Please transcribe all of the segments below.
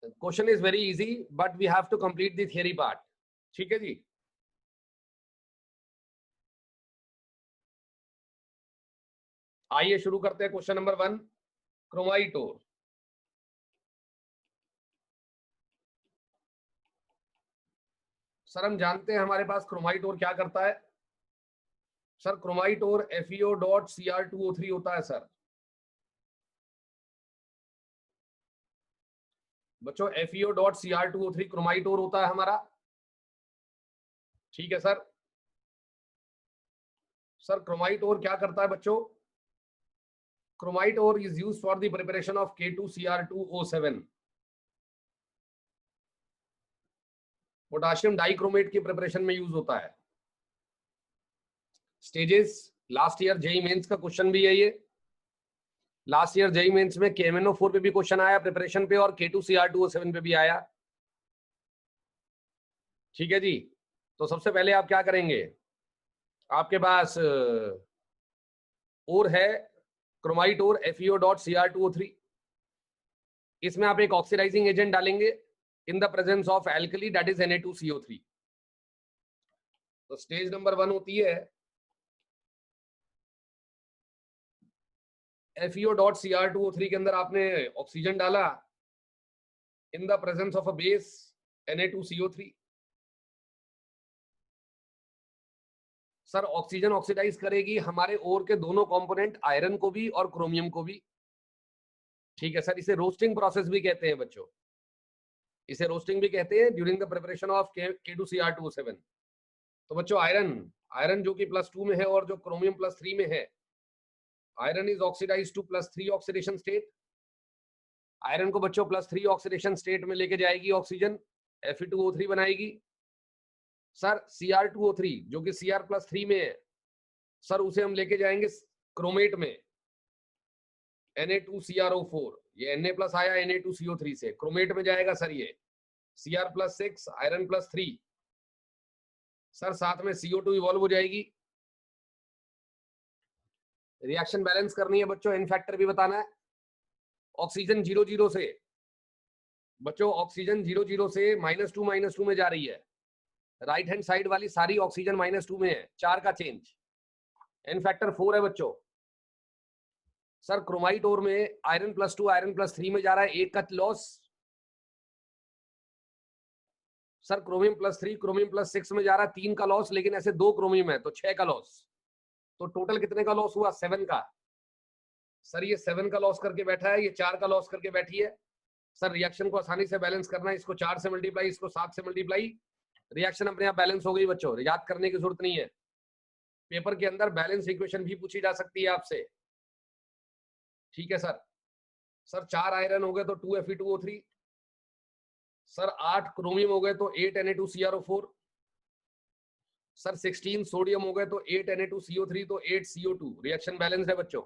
Question is very easy but we have to complete the theory part. ठीक है जी, आइए शुरू करते हैं। Question number 1, क्रोमाइटोर। सर हम जानते हैं हमारे पास क्रोमाइटोर क्या करता है। सर क्रोमाइटोर FeO.Cr2O3 होता है सर। बच्चों FeO.Cr2O3 क्रोमाइटोर होता है हमारा। ठीक है सर। सर क्रोमाइटोर क्या करता है बच्चों? Chromite ore is used for the preparation of K2Cr2O7, potassium dichromate की प्रिपरेशन में यूज होता है। Stages, last year JEE mains का क्वेश्चन भी है ये। लास्ट ईयर जेई मेंस में KMnO4 पे भी क्वेश्चन आया प्रिपरेशन पे, और K2Cr2O7 पे भी आया। ठीक है जी, तो सबसे पहले आप क्या करेंगे, आपके पास और है क्रोमाइटोर FeO.Cr2O3। इसमें आप एक ऑक्सीडाइजिंग एजेंट डालेंगे इन the presence of alkali, that is Na2CO3। तो स्टेज नंबर 1 होती है FeO.Cr2O3 के अंदर आपने ऑक्सीजन डाला in the presence of a base Na2CO3। Sir oxygen oxidise करेगी हमारे ओर के दोनों कंपोनेंट, आयरन को भी और क्रोमियम को भी। ठीक है सर, इसे रोस्टिंग प्रोसेस भी कहते हैं बच्चों, इसे रोस्टिंग भी कहते हैं during the preparation of K2Cr2O7। तो बच्चों आयरन जो कि +2 में है और जो क्रोमियम +3 में है, iron is oxidise to +3 oxidation state. Iron को बच्चों +3 ऑक्सीडेशन स्टेट में लेके जाएगी ऑक्सीजन, Fe2O3 बनाएगी। सर Cr2O3 जो कि Cr+3 में है, सर उसे हम लेके जाएंगे क्रोमेट में Na2CrO4। ये Na+ आया Na2CO3 से, क्रोमेट में जाएगा सर ये Cr+6 आयरन +3। सर साथ में CO2 इवॉल्व हो जाएगी। रिएक्शन बैलेंस करनी है बच्चों, एन फैक्टर भी बताना है। ऑक्सीजन 0 से बच्चों, ऑक्सीजन 0 से -2 में जा रही है। राइट हैंड साइड वाली सारी ऑक्सीजन -2 में है, 4 का चेंज, एन फैक्टर 4 है बच्चों। सर क्रोमाइटोर में आयरन +2 आयरन +3 में जा रहा है, 1 का लॉस। सर क्रोमियम +3 क्रोमियम +6 में जा रहा है, 3 का लॉस, लेकिन ऐसे 2 क्रोमियम है तो 6 का लॉस। तो टोटल कितने का लॉस हुआ? 7 का। सर ये 7 का लॉस करके बैठा है, ये 4 का लॉस करके बैठी है। सर रिएक्शन को आसानी से बैलेंस करना है, इसको 4 से मल्टीप्लाई, इसको 7 से मल्टीप्लाई, रिएक्शन अपने आप बैलेंस हो गई बच्चों, याद करने की जरूरत नहीं है। पेपर के अंदर बैलेंस इक्वेशन भी पूछी जा सकती है आपसे। ठीक है सर। सर 4 आयरन हो गए तो 2 Fe2O3। सर 8 क्रोमियम हो गए तो 8 Na2CrO4। सर 16 सोडियम हो गए तो 8 Na2CO3 तो 8 CO2। रिएक्शन बैलेंस है बच्चों।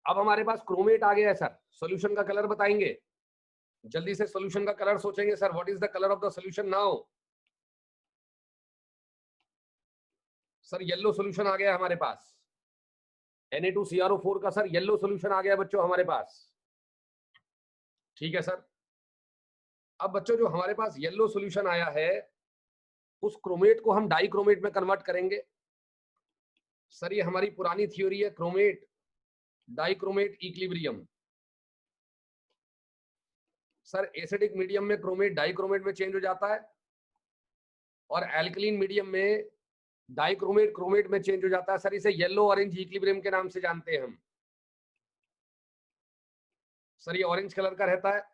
अब हमारे पास क्रोमेट आ गया है सर, सॉल्यूशन का कलर बताएंगे, जल्दी से सॉल्यूशन का कलर सोचेंगे। Sir what is the colour of the solution now? Sir yellow solution आ गया हमारे पास, Na2CrO4 का सर येलो सॉल्यूशन आ गया बच्चों हमारे पास। ठीक है सर। अब बच्चों जो हमारे पास येलो सॉल्यूशन आया है, उस क्रोमेट को हम डाइक्रोमेट में कन्वर्ट करेंगे। सर ये हमारी पुरानी थ्योरी है, chromate dichromate equilibrium. Sir acidic medium में क्रोमेट डाइक्रोमेट में चेंज हो जाता है, और एल्कलीन मीडियम में डाइक्रोमेट क्रोमेट में चेंज हो जाता है। सर इसे येलो ऑरेंज इक्विलिब्रियम के नाम से जानते हैं हम। सर ये ऑरेंज कलर का रहता है,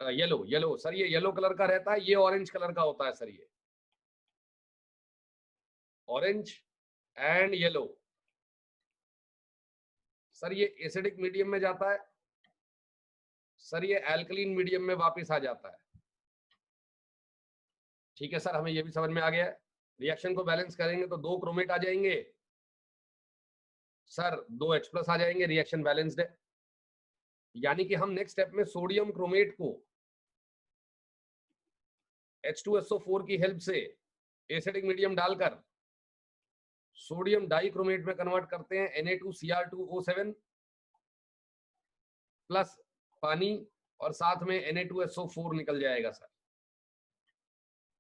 येलो येलो, सर ये येलो कलर का रहता है, ये ऑरेंज कलर का होता है सर, ये ऑरेंज एंड येलो। सर ये एसिडिक मीडियम में जाता है, सर ये एल्कलीन मीडियम में वापस आ जाता है। ठीक है सर, हमें ये भी समझ में आ गया है। रिएक्शन को बैलेंस करेंगे तो 2 क्रोमेट आ जाएंगे सर, 2 H+ आ जाएंगे, रिएक्शन बैलेंस्ड है। यानी कि हम नेक्स्ट स्टेप में सोडियम क्रोमेट को H2SO4 की हेल्प से एसिडिक मीडियम डालकर सोडियम डाइक्रोमेट में कन्वर्ट करते हैं Na2Cr2O7 प्लस पानी और साथ में Na2SO4 निकल जाएगा सर।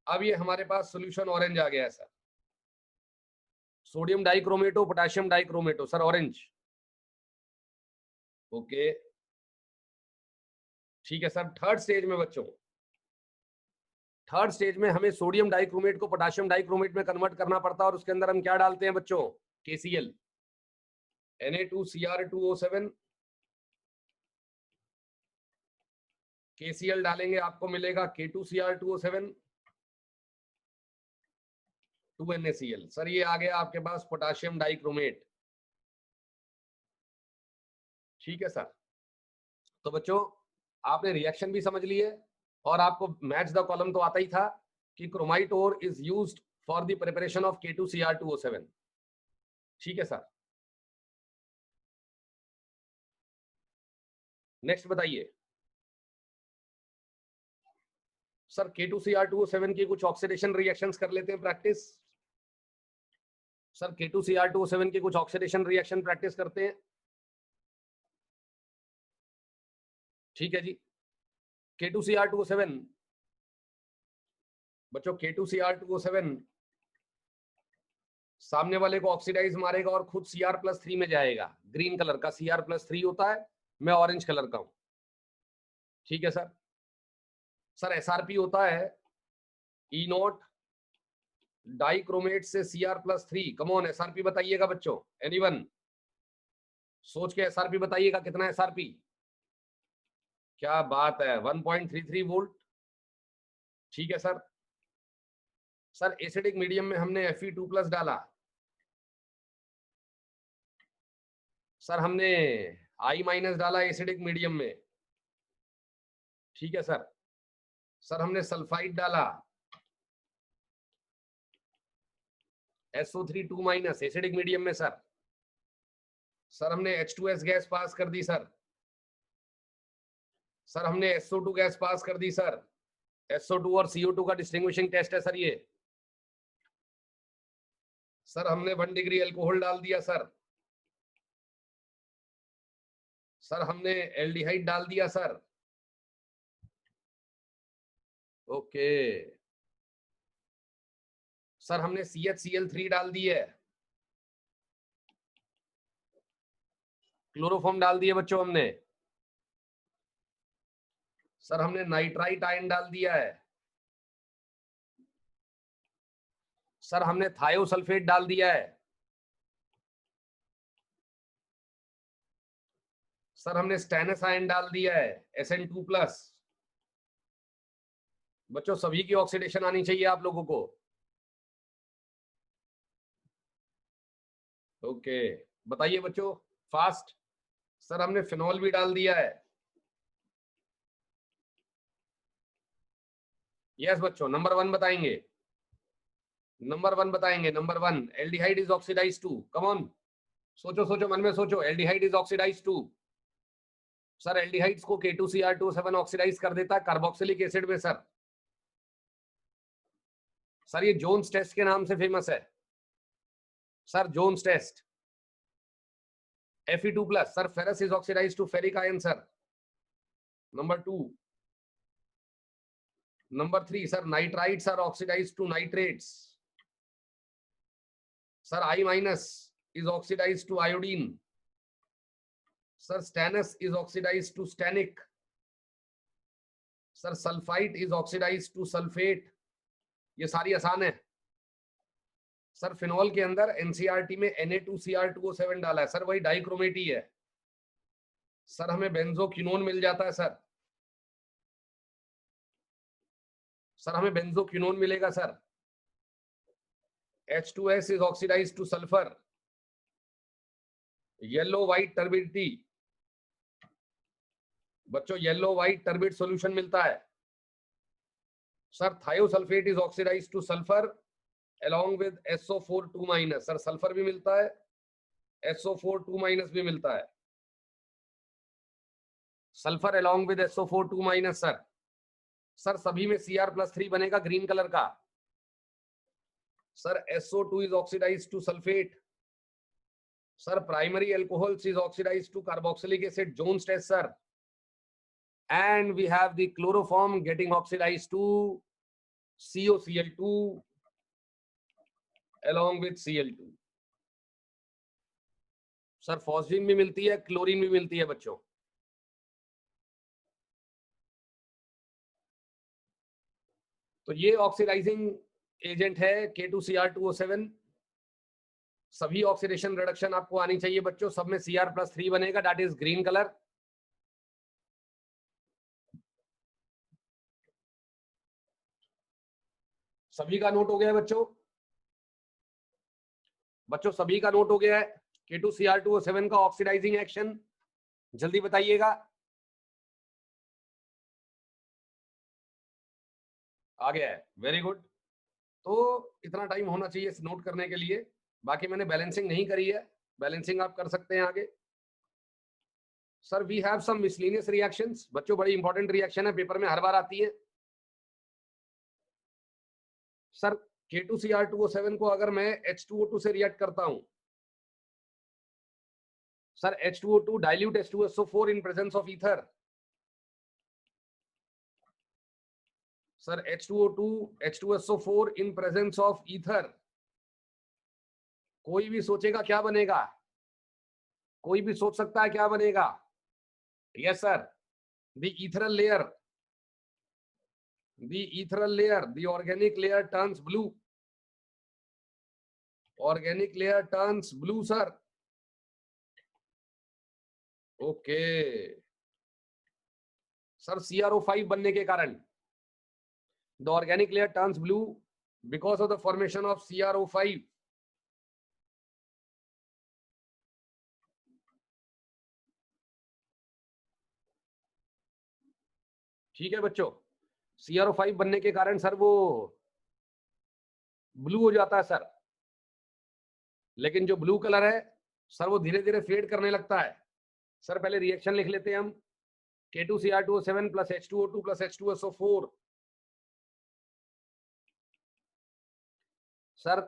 अब ये हमारे पास सॉल्यूशन ऑरेंज आ गया है sir. Sodium dichromate, potassium dichromate sir orange. Okay ठीक है सर। थर्ड स्टेज में बच्चों, थर्ड स्टेज में हमें सोडियम डाइक्रोमेट को पोटेशियम डाइक्रोमेट में कन्वर्ट करना पड़ता है और उसके अंदर हम क्या डालते हैं बच्चों? KCl, Na2Cr2O7 KCl डालेंगे, आपको मिलेगा K2Cr2O7 2NaCl। सर ये आ गया आपके पास पोटेशियम डाइक्रोमेट। ठीक है सर। तो बच्चों आपने रिएक्शन भी समझ ली है और आपको मैच द कॉलम तो आता ही था कि chromite ore is used for the preparation of K2Cr2O7। ठीक है सर। नेक्स्ट बताइए सर। K2Cr2O7 की कुछ ऑक्सीडेशन रिएक्शंस कर लेते हैं प्रैक्टिस। सर K2Cr2O7 की कुछ ऑक्सीडेशन रिएक्शन प्रैक्टिस करते हैं। ठीक है जी। K2Cr2O7 बच्चों, K2Cr2O7 सामने वाले को ऑक्सीडाइज मारेगा और खुद Cr+3 में जाएगा। ग्रीन कलर का Cr+3 होता है, मैं ऑरेंज कलर का हूं। ठीक है सर। सर SRP होता है E0 डाइक्रोमेट से Cr+3। कम ऑन SRP बताइएगा बच्चों, एनीवन सोच के SRP बताइएगा कितना SRP। क्या बात है, 1.33 वोल्ट। ठीक है सर। सर एसिडिक मीडियम में हमने Fe2+ डाला। सर हमने I- डाला एसिडिक मीडियम में। ठीक है सर। सर हमने सल्फाइड डाला SO3 2- एसिडिक मीडियम में सर। सर हमने H2S गैस पास कर दी सर। सर हमने SO2 गैस पास कर दी सर। SO2 और CO2 का डिस्टिंग्विशिंग टेस्ट है सर ये। सर हमने 1 डिग्री अल्कोहल डाल दिया सर। सर हमने एल्डिहाइड डाल दिया सर। ओके सर हमने CHCl3 डाल दी है। क्लोरोफॉर्म डाल दिए बच्चों हमने। सर हमने नाइट्राइट आयन डाल दिया है। सर हमने थायोसल्फेट डाल दिया है। सर हमने स्टेनस आयन डाल दिया है Sn2+। बच्चों सभी की ऑक्सीडेशन आनी चाहिए आप लोगों को। ओके बताइए बच्चों फास्ट। सर हमने फिनॉल भी डाल दिया है। यस बच्चों, नंबर 1 बताएंगे। नंबर 1 बताएंगे। Number 1 aldehyde is oxidise to. Come on सोचो सोचो, मन में सोचो। Aldehyde is oxidise to. Sir aldehydes को K2Cr2O7 ऑक्सीडाइज कर देता है कार्बोक्सिलिक एसिड में सर। सर ये जोन्स टेस्ट के नाम से फेमस है sir. Jones test Fe2+। Sir ferrous is oxidise to ferric ion sir. Number 2। Number 3 sir nitrites are oxidise to nitrates. Sir I- is oxidized to iodine. Sir stannous is oxidized to stannic. Sir sulfite is oxidized to sulfate. ये सारी आसान है sir. Phenol के अंदर NCERT में Na2Cr2O7 डाला है sir, वही डाइक्रोमेट ही है सर। हमें बेंजोक्विनोन मिल जाता है सर। सर हमें बेंजोक्विनोन मिलेगा sir. H2S is oxidized to sulfur. Yellow white turbidity बच्चों, येलो व्हाइट टर्बिड सॉल्यूशन मिलता है sir. Thiosulphate is oxidised to sulphur along with SO4 2- sir sulphur भी मिलता है, SO4 2- भी मिलता है। Sulphur along with SO4 2- sir. Sir सभी में Cr+3 बनेगा ग्रीन कलर का sir. SO2 is oxidized to sulfate. Sir primary alcohols is oxidised to carboxylic acid. Jones test sir. and we have the chloroform getting oxidized to COCl2 along with Cl2. Sir phosphine भी मिलती है, chlorine भी मिलती है बच्चों। तो ये oxidising agent है K2Cr2O7। सभी ऑक्सीडेशन रिडक्शन आपको आनी चाहिए बच्चों, सब में Cr+3 बनेगा, दैट इज ग्रीन कलर। सभी का नोट हो गया है बच्चों? बच्चों सभी का नोट हो गया है K2Cr2O7 का ऑक्सीडाइजिंग एक्शन? जल्दी बताइएगा। आ गया है, वेरी गुड। तो इतना टाइम होना चाहिए इस नोट करने के लिए। बाकी मैंने बैलेंसिंग नहीं करी है, बैलेंसिंग आप कर सकते हैं आगे। Sir we have some miscellaneous reactions. बच्चों बड़ी इंपॉर्टेंट रिएक्शन है, पेपर में हर बार आती है। सर K2Cr2O7 को अगर मैं H2O2 से रिएक्ट करता हूं, sir H2O2 dilute H2SO4 in presence of ether. Sir H2O2 H2SO4 in presence of ether. कोई भी सोचेगा क्या बनेगा? कोई भी सोच सकता है क्या बनेगा? Yes sir, the ethereal layer, the ethereal layer, the organic layer turns blue. Organic layer turns blue sir. Okay sir, CrO5 बनने के कारण the organic layer turns blue because of the formation of CrO5. ठीक है बच्चों, CrO5 बनने के कारण sir वो ब्लू हो जाता है सर। लेकिन जो ब्लू कलर है सर वो धीरे धीरे फेड करने लगता है। सर पहले रिएक्शन लिख लेते हैं हम, K2Cr2O7 plus H2O2 plus H2SO4। Sir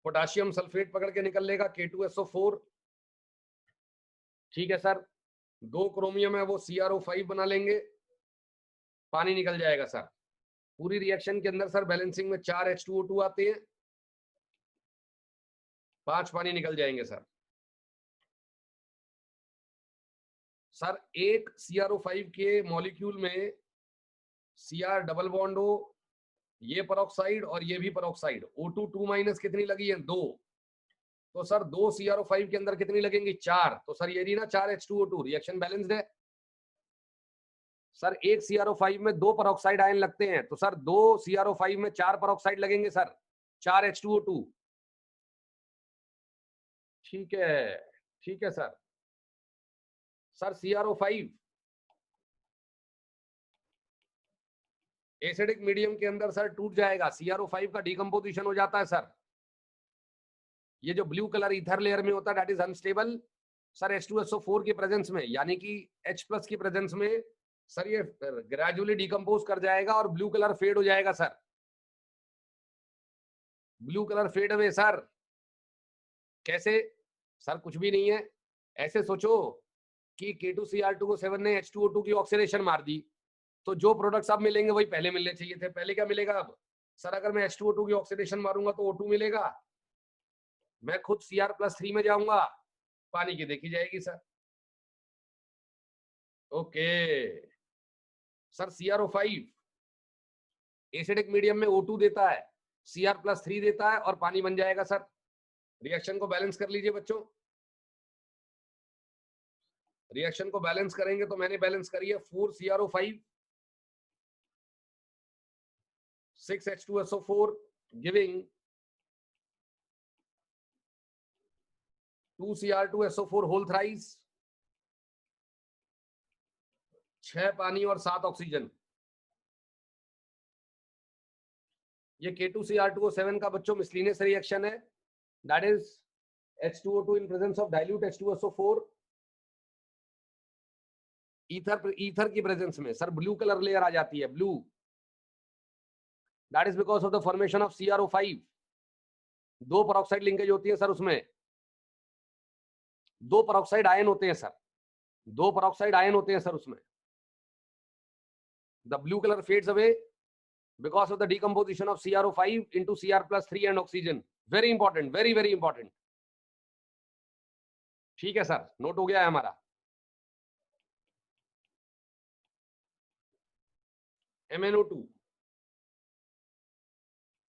potassium sulphate पकड़ के निकल लेगा K2SO4। ठीक है सर, 2 क्रोमियम है वो CrO5 बना लेंगे, पानी निकल जाएगा सर। पूरी रिएक्शन के अंदर सर बैलेंसिंग में 4 H2O2 आते हैं, 5 पानी निकल जाएंगे सर। सर एक CrO5 के मॉलिक्यूल में Cr डबल बॉन्ड हो, ये परऑक्साइड और ये भी परऑक्साइड, O2 2- कितनी लगी है? 2। तो सर 2 CrO5 के अंदर कितनी लगेंगी? 4। तो सर ये रही ना 4 H2O2, रिएक्शन बैलेंस्ड है। सर एक CrO5 में 2 परऑक्साइड आयन लगते हैं, तो सर 2 CrO5 में 4 परऑक्साइड लगेंगे सर, 4 H2O2। ठीक है, ठीक है sir. Sir CrO5 acidic medium के अंदर सर टूट जाएगा, CrO5 का डिकम्पोजिशन हो जाता है सर। ये जो ब्लू कलर ईथर लेयर में होता है that is unstable sir, H2SO4 की प्रेजेंस में, यानी कि H+ की प्रेजेंस में सर ये ग्रेजुअली डिकम्पोज कर जाएगा और ब्लू कलर फेड हो जाएगा sir. Blue colour fade away sir. कैसे? सर कुछ भी नहीं है, ऐसे सोचो कि K2Cr2O7 ने H2O2 की ऑक्सीडेशन मार दी, तो जो प्रोडक्ट्स अब मिलेंगे वही पहले मिलने चाहिए थे। पहले क्या मिलेगा अब? सर अगर मैं H2O2 की ऑक्सीडेशन मारूंगा तो O2 मिलेगा, मैं खुद Cr+3 में जाऊंगा, पानी की देखी जाएगी sir. Okay sir, CrO5 acidic medium में O2 देता है, Cr+3 देता है और पानी बन जाएगा सर। रिएक्शन को बैलेंस कर लीजिए बच्चों। रिएक्शन को बैलेंस करेंगे तो मैंने बैलेंस करी है 4 CrO5 6 H2SO4 giving 2 Cr2SO4 whole thrice, 6 पानी और 7 ऑक्सीजन। ये K2Cr2O7 का बच्चों मिसलिनियस रिएक्शन है, that is H2O2 in presence of dilute H2SO4 ether की प्रेजेंस में सर ब्लू कलर लेयर आ जाती है, blue, that is because of the formation of CrO5। 2 peroxide linkage होती है सर, उसमें 2 परऑक्साइड आयन होते हैं सर, 2 परऑक्साइड आयन होते हैं सर उसमें। The blue color fades away because of the decomposition of CrO5 into Cr+3 and oxygen. Very important, very very important. ठीक है सर, नोट हो गया है हमारा. MnO2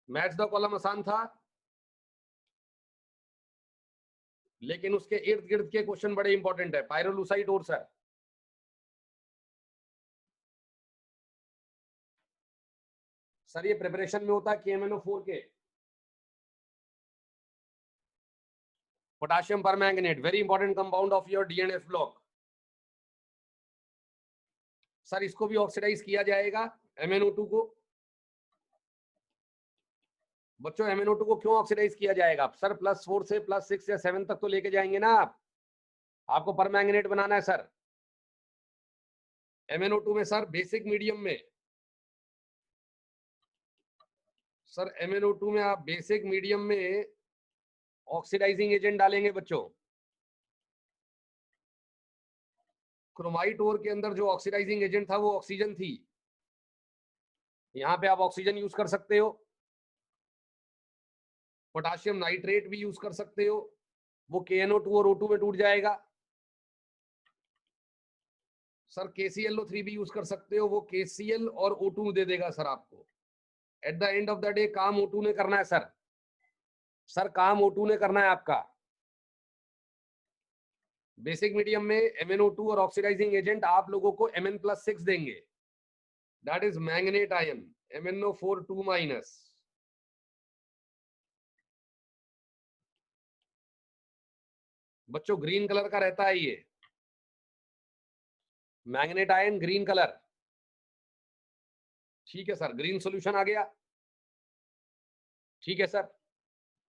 मैच द कॉलम आसान था, लेकिन उसके इर्द गिर्द के क्वेश्चन बड़े इंपॉर्टेंट है. पायरोलुसाइट और सर ये प्रिपरेशन में होता है KMnO4 के. Potassium permanganate, very important compound of your DNF block. Sir इसको भी ऑक्सीडाइज किया जाएगा MnO2 को. बच्चों MnO2 को क्यों ऑक्सीडाइज किया जाएगा? सर +4 से +6 या 7 तक तो लेके जाएंगे ना आप. आपको परमैंगनेट बनाना है सर. MnO2 में सर बेसिक मीडियम में, सर MnO2 में आप बेसिक मीडियम में ऑक्सीडाइजिंग एजेंट डालेंगे बच्चों. क्रोमाइट ओर के अंदर जो ऑक्सीडाइजिंग एजेंट था वो ऑक्सीजन थी. यहां पे आप ऑक्सीजन यूज कर सकते हो, पोटाशियम नाइट्रेट भी यूज कर सकते हो. वो KNO2 और O2 में टूट जाएगा. सर KClO3 भी यूज कर सकते हो, वो KCl और O2 दे देगा सर आपको. At the end of the day काम O2 ने करना है सर. सर काम O2 ने करना है आपका. बेसिक मीडियम में MnO2 और ऑक्सीडाइजिंग एजेंट आप लोगों को Mn+6 देंगे. That is manganate ion MnO4 2-. बच्चों ग्रीन कलर का रहता है ये मैंगनेट आयन, ग्रीन कलर. ठीक है सर, ग्रीन सॉल्यूशन आ गया. ठीक है सर.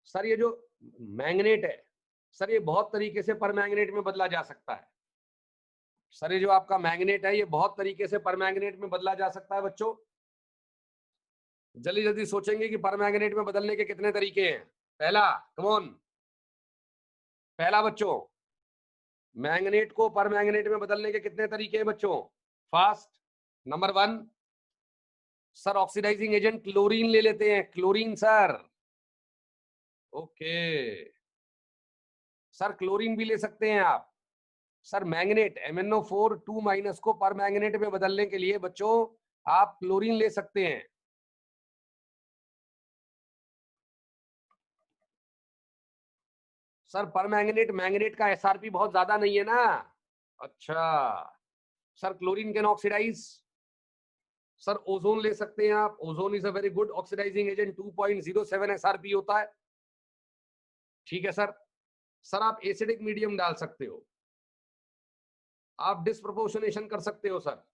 सर ये जो मैंगनेट है सर, ये बहुत तरीके से परमैंगनेट में बदला जा सकता है. सर ये जो आपका मैंगनेट है ये बहुत तरीके से परमैंगनेट में बदला जा सकता है. बच्चों जल्दी जल्दी सोचेंगे कि परमैंगनेट में बदलने के कितने तरीके हैं. पहला, कमॉन, पहला बच्चों, मैंगनेट को परमैंगनेट में बदलने के कितने तरीके हैं बच्चों? First, number 1 sir oxidising agent chlorine ले लेते हैं. Chlorine sir, okay sir, chlorine भी ले सकते हैं आप. सर मैंगनेट MnO4 2- को परमैंगनेट में बदलने के लिए बच्चों आप क्लोरीन ले सकते हैं. सर परमैंगनेट मैंगनेट का SRP बहुत ज्यादा नहीं है ना. अच्छा sir, chlorine can oxidise. Sir ozone ले सकते हैं आप. Ozone is a very good oxidising agent. 2.07 SRP होता है. ठीक है सर. सर आप एसिडिक मीडियम डाल सकते हो, आप डिस्प्रोपोर्शनेशन कर सकते हो सर.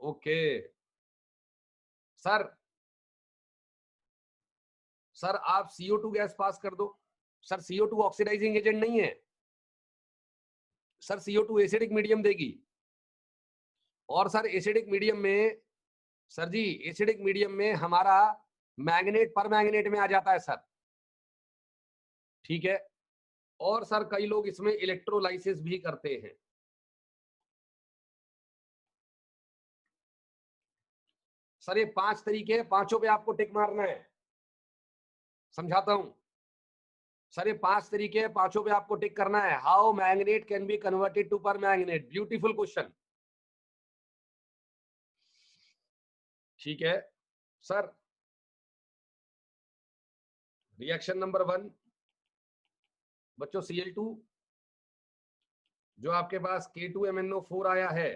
Okay sir. सर आप CO2 गैस पास कर दो. सर CO2 ऑक्सीडाइजिंग एजेंट नहीं है सर. CO2 एसिडिक मीडियम देगी. और सर एसिडिक मीडियम में, सर जी एसिडिक मीडियम में हमारा मैंगनेट परमैंगनेट में आ जाता है सर. ठीक है. और सर कई लोग इसमें इलेक्ट्रोलाइसिस भी करते हैं. सर ये 5 तरीके हैं, पांचों पे आपको टिक मारना है. समझाता हूं सर, ये 5 तरीके हैं, पांचों पे आपको टिक करना है. How manganate can be converted to permanganate. Beautiful question. ठीक है सर. रिएक्शन नंबर 1 बच्चों, Cl2 जो आपके पास K2MnO4 आया है,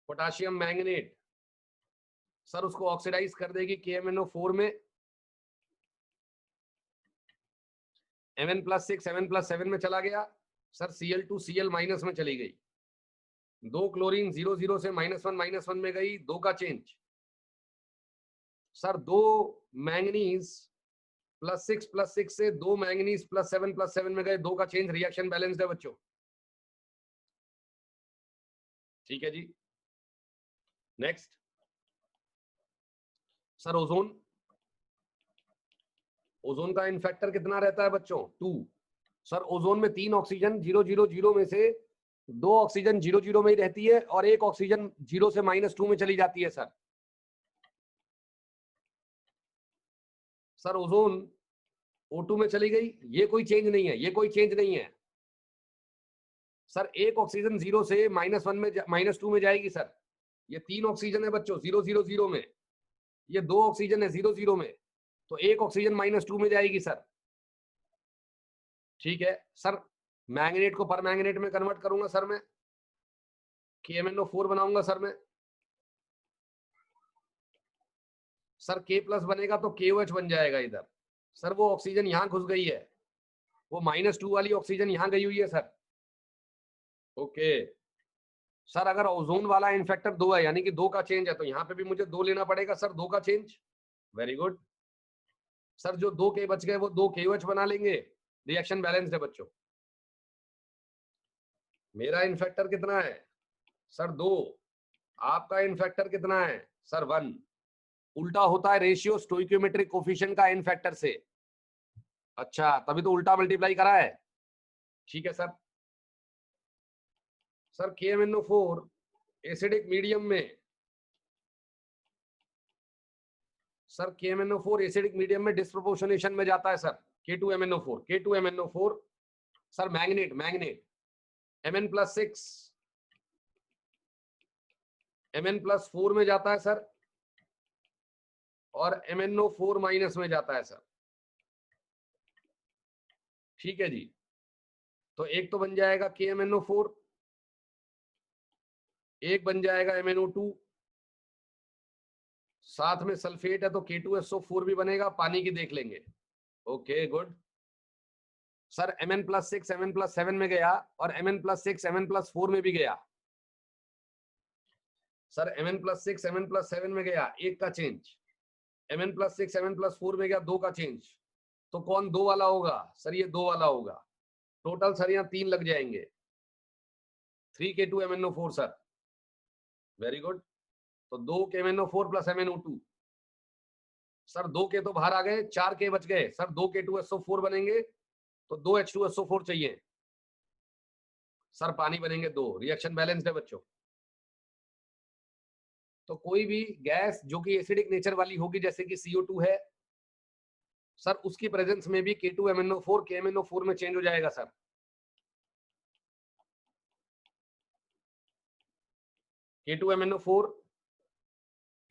पोटाशियम मैंगनेट, सर उसको ऑक्सीडाइज कर देगी KMnO4 में. Mn+6 Mn+7 में चला गया सर. Cl2 Cl- में चली गई. 2 क्लोरीन 0 से -1 में गई. 2 का चेंज सर. 2 मैंगनीज +6 से 2 मैंगनीज +7 में गए. 2 का चेंज. रिएक्शन बैलेंस्ड है बच्चों. ठीक है जी. Next sir ozone. ओजोन का इन फैक्टर कितना रहता है बच्चों? 2. सर ओजोन में 3 ऑक्सीजन 0 0 0 में से दो ऑक्सीजन 0 0 में ही रहती है और एक ऑक्सीजन 0 से -2 में चली जाती है सर। सर ओजोन O2 में चली गई, ये कोई चेंज नहीं है, ये कोई चेंज नहीं है सर। एक ऑक्सीजन 0 से -1 में -2 में जाएगी सर। ये 3 ऑक्सीजन है बच्चों 0 0 0 में, ये 2 ऑक्सीजन है 0 0 में, तो एक ऑक्सीजन -2 में जाएगी सर। ठीक है सर, मैंगनेट को पर मैंगनेट में कन्वर्ट करूंगा सर मैं, KMnO4 बनाऊंगा सर मैं। सर K+ बनेगा तो KOH बन जाएगा इधर सर। वो ऑक्सीजन यहां घुस गई है, वो -2 वाली ऑक्सीजन यहां गई हुई है सर। ओके सर, अगर ओजोन वाला इन फैक्टर 2 है यानी कि 2 का चेंज है, तो यहाँ पे भी मुझे 2 लेना पड़ेगा सर, 2 का चेंज। वेरी गुड सर, जो 2 K बच गए वो 2 KOH बना लेंगे। रिएक्शन बैलेंस्ड है बच्चों। मेरा इन फैक्टर कितना है सर 2, आपका इन फैक्टर कितना है सर 1। उल्टा होता है रेशियो स्टोइकियोमेट्रिक कोफिशिएंट का इन फैक्टर से। अच्छा, तभी तो उल्टा मल्टीप्लाई करा है। ठीक है sir. Sir KMnO4 acidic medium में, सर KMnO4 एसिडिक मीडियम में डिस्प्रोपोर्शनेशन में जाता है sir. K2MnO4 sir magnet Mn+6 Mn+4 में जाता है सर, और MnO4- में जाता है सर। ठीक है जी, तो एक तो बन जाएगा KMnO4, एक बन जाएगा MnO2, साथ में सल्फेट है तो K2SO4 भी बनेगा, पानी की देख लेंगे। Okay good sir, Mn+6 Mn+7 में गया और Mn+6 Mn+4 में भी गया सर। Mn+6 Mn+7 में गया, एक का चेंज। Mn+6 Mn+4 में गया, 2 का चेंज। तो कौन 2 वाला होगा सर? ये 2 वाला होगा। टोटल सर यहाँ 3 लग जाएंगे, 3K2MnO4 सर। वेरी गुड, तो 2KMnO4 + MnO2 सर। 2 K तो बाहर आ गए, 4 K बच गए सर। 2K2SO4 बनेंगे तो 2 H2SO4 चाहिए सर, पानी बनेंगे 2। रिएक्शन बैलेंस्ड है बच्चों। तो कोई भी गैस जो कि एसिडिक नेचर वाली होगी, जैसे कि CO2 है सर, उसकी प्रेजेंस में भी K2MnO4 KMnO4 में चेंज हो जाएगा sir. K2MnO4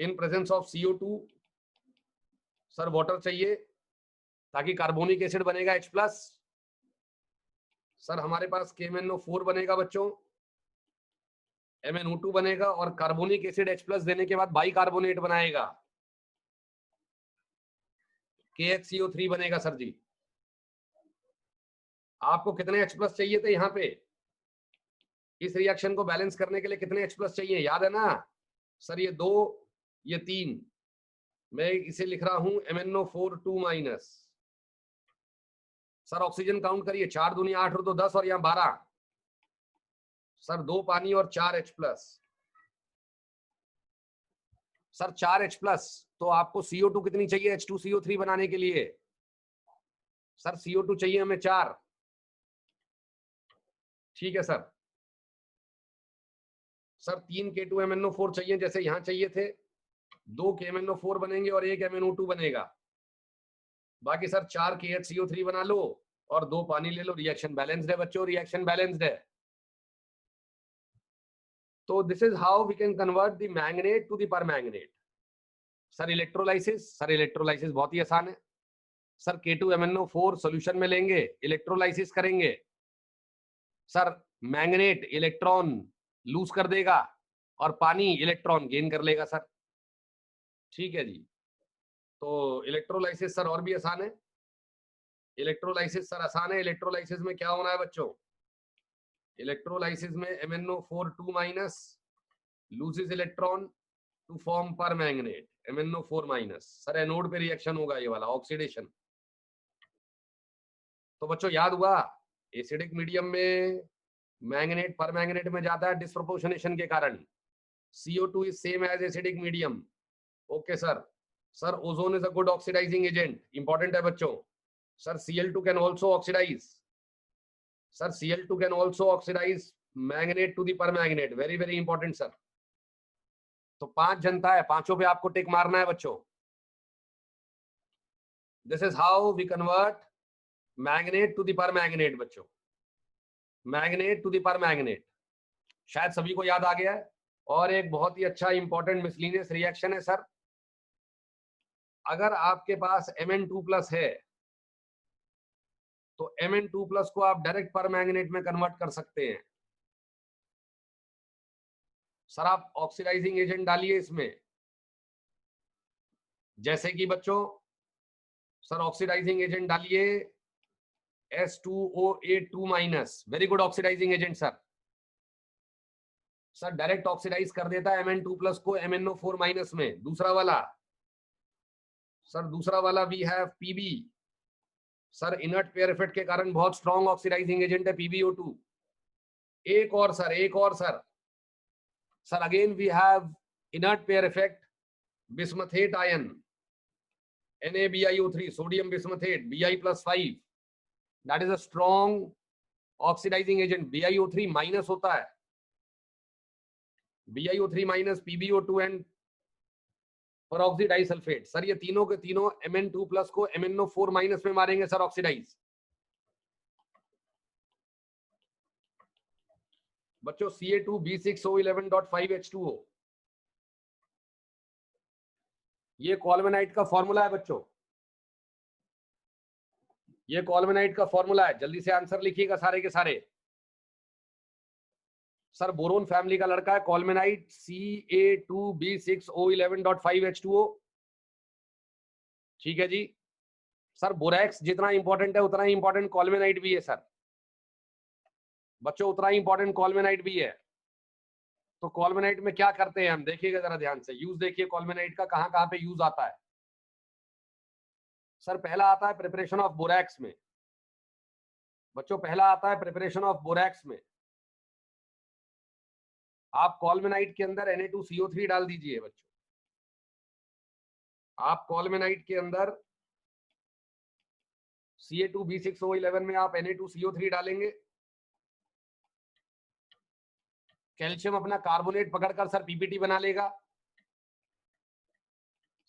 in presence of CO2 sir, water चाहिए ताकि कार्बोनिक एसिड बनेगा H+। सर हमारे पास KMnO4 बनेगा बच्चों, MnO2 बनेगा, और कार्बोनिक एसिड H+ देने के बाद बाइकार्बोनेट बनाएगा, KHCO3 बनेगा सर जी। आपको कितने H+ चाहिए थे यहाँ पे? इस रिएक्शन को बैलेंस करने के लिए कितने H+ चाहिए, याद है ना सर? ये 2, ये 3। मैं इसे लिख रहा हूं MnO4 2-। सर ऑक्सीजन काउंट करिए, 4 दूनी 8 और 2 10 और यहाँ 12 सर। 2 पानी और 4 H+। सर 4 H+, तो आपको CO2 कितनी चाहिए H2CO3 बनाने के लिए? सर CO2 चाहिए हमें 4। ठीक है सर। सर 3 K2MnO4 चाहिए, जैसे यहां चाहिए थे। 2 KMnO4 बनेंगे और 1 MnO2 बनेगा। बाकी सर 4 KHCO3 बना लो और 2 पानी ले लो। रिएक्शन बैलेंस्ड है बच्चों, रिएक्शन बैलेंस्ड है। तो this is how we can convert the manganate to the permanganate. Sir electrolysis बहुत ही आसान है सर। K2MnO4 सॉल्यूशन में लेंगे, इलेक्ट्रोलाइसिस करेंगे सर। मैंगनेट इलेक्ट्रॉन लूज कर देगा और पानी इलेक्ट्रॉन गेन कर लेगा सर। ठीक है जी, तो इलेक्ट्रोलाइसिस सर और भी आसान है। इलेक्ट्रोलाइसिस सर आसान है। इलेक्ट्रोलाइसिस में क्या होना है बच्चों? इलेक्ट्रोलाइसिस में MnO4 2- loses electron to form permanganate MnO4- sir anode पे रिएक्शन होगा ये वाला, ऑक्सीडेशन। तो बच्चों याद हुआ, एसिडिक मीडियम में मैंगनेट पर मैंगनेट में जाता है डिस्प्रोपोर्शनेशन के कारण। CO2 is same as acidic medium. Okay sir. Sir ozone is a good oxidising agent, important है बच्चों। Sir Cl2 can also oxidise. Sir Cl2 can also oxidise manganate to the permanganate, very very important sir. तो 5 जनता है, पांचों पे आपको टिक मारना है बच्चों। This is how we convert manganate to the permanganate बच्चों, मैग्नेट टू दी पर मैग्नेट। शायद सभी को याद आ गया है। और एक बहुत ही अच्छा इंपॉर्टेंट मिसलिनियस रिएक्शन है सर, अगर आपके पास Mn2+ है तो Mn2+ को आप डायरेक्ट पर मैग्नेट में कन्वर्ट कर सकते हैं। सर आप ऑक्सीडाइजिंग एजेंट डालिए इसमें, जैसे कि बच्चों सर ऑक्सीडाइजिंग एजेंट डालिए S2O82-, very good oxidising agent sir. Sir direct oxidise कर देता है Mn2+ को MnO4- में। दूसरा वाला सर, दूसरा वाला we have Pb। Sir inert pair effect के कारण बहुत स्ट्रॉन्ग ऑक्सीडाइजिंग एजेंट है PbO2। एक और सर, एक और sir, sir again we have inert pair effect bismuthate ion NaBiO3, sodium bismuthate Bi+5, that is a strong oxidising agent. BiO3- होता है, BiO3- PbO2 and परऑक्सी disulphate. Sir ये तीनों के तीनों Mn2+ को MnO4- में मारेंगे सर ऑक्सीडाइज। बच्चों Ca2B6O11.5H2O, ये कॉल्मेनाइट का फॉर्मूला है बच्चों, ये कॉल्मेनाइट का फॉर्मूला है। जल्दी से आंसर लिखिएगा सारे के सारे। सर बोरोन फैमिली का लड़का है कॉल्मेनाइट, Ca2B6O11.5H2O। ठीक है जी। सर बोरैक्स जितना इंपॉर्टेंट है उतना ही इंपॉर्टेंट कॉल्मेनाइट भी है सर। बच्चों उतना ही इंपॉर्टेंट कॉल्मेनाइट भी है। तो कॉल्मेनाइट में क्या करते हैं हम, देखिएगा जरा ध्यान से। यूज देखिए कॉल्मेनाइट का कहां कहां पे यूज आता है। सर पहला आता है प्रिपरेशन ऑफ बोरैक्स में। बच्चों पहला आता है प्रिपरेशन ऑफ बोरैक्स में। आप कॉल्मेनाइट के अंदर Na2CO3 डाल दीजिए बच्चों। आप कॉल्मेनाइट के अंदर Ca2B6O11 में आप Na2CO3 डालेंगे। कैल्शियम अपना कार्बोनेट पकड़कर सर पीपीटी बना लेगा।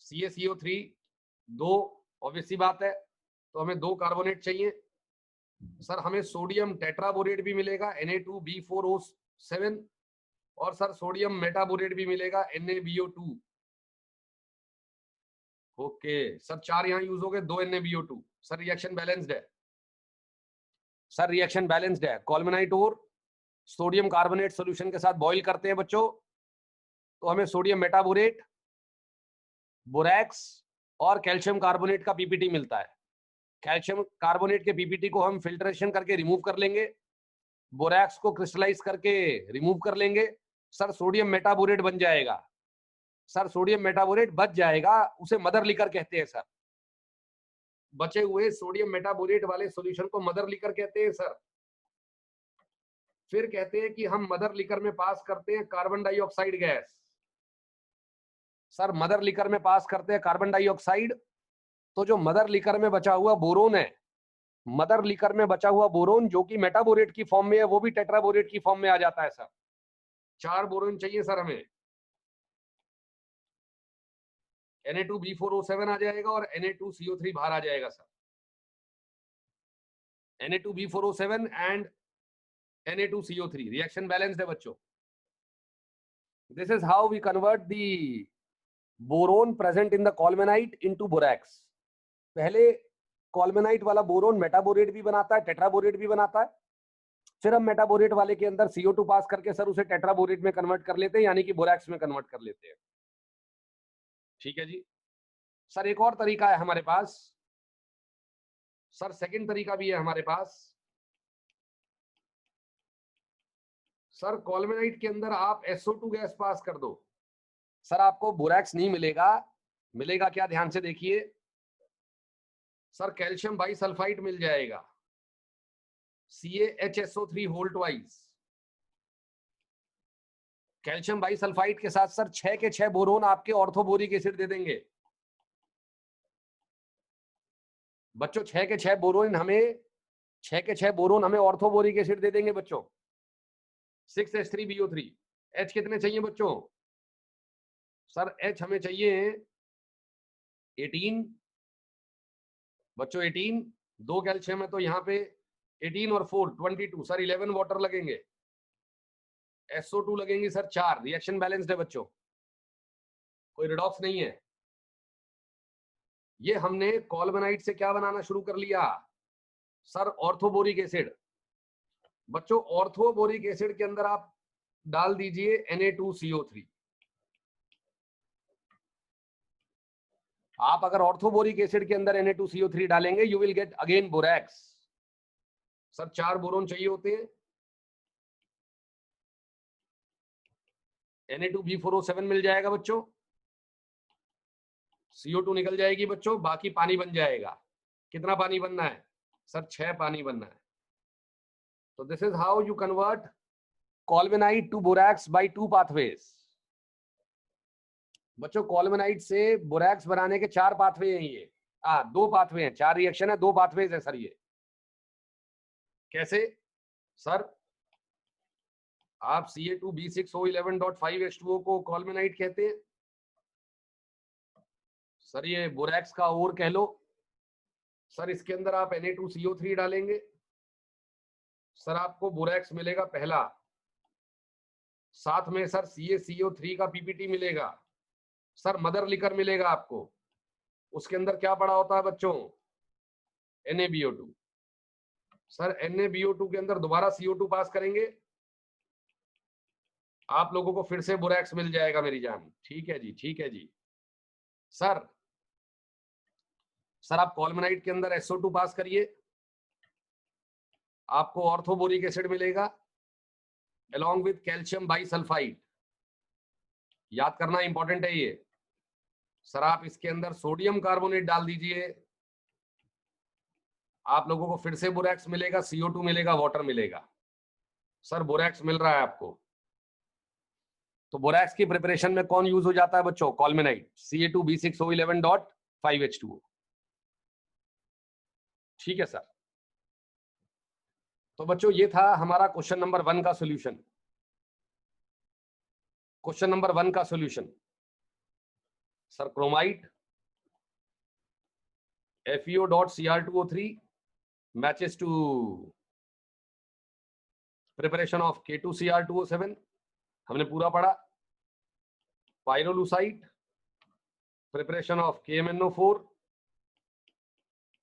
CaCO3 दो, ऑब्वियस सी बात है, तो हमें 2 कार्बोनेट चाहिए। सर हमें सोडियम टेट्राबोरेट भी मिलेगा Na2B4O7, और सर सोडियम मेटाबोरेट भी मिलेगा NaBO2। ओके सर 4 यहां यूज हो गए, 2 NaBO2। सर रिएक्शन बैलेंस्ड है, सर रिएक्शन बैलेंस्ड है। कॉल्मेनाइट और सोडियम कार्बोनेट सॉल्यूशन के साथ बॉईल करते हैं बच्चों, तो हमें सोडियम मेटाबोरेट, बोरैक्स और कैल्शियम कार्बोनेट का पीपीटी मिलता है। कैल्शियम कार्बोनेट के पीपीटी को हम फिल्ट्रेशन करके रिमूव कर लेंगे, बोरैक्स को क्रिस्टलाइज करके रिमूव कर लेंगे। सर सोडियम मेटाबोरेट बन जाएगा। सर सोडियम मेटाबोरेट बच जाएगा, उसे मदर लिकर कहते हैं सर। बचे हुए सोडियम मेटाबोरेट वाले सॉल्यूशन को मदर लिकर कहते हैं सर। फिर कहते हैं कि हम मदर लिकर में पास करते हैं carbon dioxide gas. Sir mother liquor में पास करते हैं कार्बन डाइऑक्साइड, तो जो मदर लिकर में बचा हुआ बोरोन है, मदर लिकर में बचा हुआ बोरोन जो कि मेटाबोरेट की फॉर्म में है, वो भी टेट्राबोरेट की फॉर्म में आ जाता है सर। 4 बोरोन चाहिए सर हमें। Na2B4O7 आ जाएगा और Na2CO3 बाहर आ जाएगा sir. Na2B4O7 and Na2CO3 reaction balanced है बच्चों। This is how we convert the boron present in the colemanite into borax. पहले कॉल्मेनाइट वाला बोरोन मेटाबोरेट भी बनाता है, टेट्राबोरेट भी बनाता है। फिर हम मेटाबोरेट वाले के अंदर CO2 पास करके सर उसे टेट्राबोरेट में कन्वर्ट कर लेते हैं, यानी कि बोरैक्स में कन्वर्ट कर लेते हैं। ठीक है जी। सर एक और तरीका है हमारे पास, सर सेकंड तरीका भी है हमारे पास। सर कॉल्मेनाइट के अंदर आप SO2 गैस पास कर दो। सर आपको बोरैक्स नहीं मिलेगा, मिलेगा क्या, ध्यान से देखिए। सर कैल्शियम बाइसल्फाइड मिल जाएगा, CaHSO3 whole twice. Calcium bisulphide के साथ सर 6 के 6 बोरोन आपके ऑर्थोबोरिक एसिड दे देंगे बच्चों। 6 के 6 बोरोन हमें, 6 के 6 बोरोन हमें ऑर्थोबोरिक एसिड दे देंगे बच्चों। 6H3BO3। H कितने चाहिए बच्चों? सर H हमें चाहिए 18 बच्चों, 18। 2 कैल्शियम है तो यहाँ पे 18 और 4 22। सर 11 वाटर लगेंगे। SO2 लगेंगे सर 4। रिएक्शन बैलेंस्ड है बच्चों, कोई रिडॉक्स नहीं है। ये हमने कॉल्मेनाइट से क्या बनाना शुरू कर लिया? Sir orthoboric acid. बच्चों ऑर्थोबोरिक एसिड के अंदर आप डाल दीजिए Na2CO3। आप अगर ऑर्थोबोरिक एसिड के अंदर Na2CO3 डालेंगे, you will get again borax. Sir 4 boron चाहिए होते हैं। Na2B4O7 मिल जाएगा बच्चों। CO2 निकल जाएगी बच्चों, बाकी पानी बन जाएगा। कितना पानी बनना है? सर 6 पानी बनना है। तो this is how you convert colemanite to borax by 2 pathways. बच्चों कॉल्मेनाइट से बोरैक्स बनाने के 4 पाथवे हैं ये। 2 पाथवे हैं, 4 रिएक्शन है, 2 पाथवेज है सर ये। कैसे? सर आप Ca2B6O11.5H2O को कॉल्मेनाइट कहते हैं। सर ये बोरैक्स का और कह लो। सर इसके अंदर आप Na2CO3 डालेंगे, सर आपको बोरैक्स मिलेगा पहला। साथ में सर CaCO3 का PPT मिलेगा। सर मदर लिकर मिलेगा आपको। उसके अंदर क्या पड़ा होता है बच्चों? NaBO2। सर NaBO2 के अंदर दोबारा CO2 पास करेंगे, आप लोगों को फिर से बोरैक्स मिल जाएगा मेरी जान। ठीक है जी, ठीक है जी। सर आप कॉल्मेनाइट के अंदर SO2 पास करिए, आपको ऑर्थोबोरिक एसिड मिलेगा along with कैल्शियम बाइसल्फाइड। याद करना इंपॉर्टेंट है ये। सर आप इसके अंदर सोडियम कार्बोनेट डाल दीजिए, आप लोगों को फिर से बोरैक्स मिलेगा, CO2 मिलेगा, वाटर मिलेगा। सर बोरैक्स मिल रहा है आपको। तो बोरैक्स की प्रिपरेशन में कौन यूज हो जाता है बच्चों? कॉल्मेनाइट, Ca2B6O11.5H2O। ठीक है सर। तो बच्चों ये था हमारा क्वेश्चन नंबर 1 का सॉल्यूशन। क्वेश्चन नंबर 1 का solution, sir chromite FeO.Cr2O3 matches to preparation of K2Cr2O7 हमने पूरा पढ़ा। Pyrolusite preparation of KMnO4,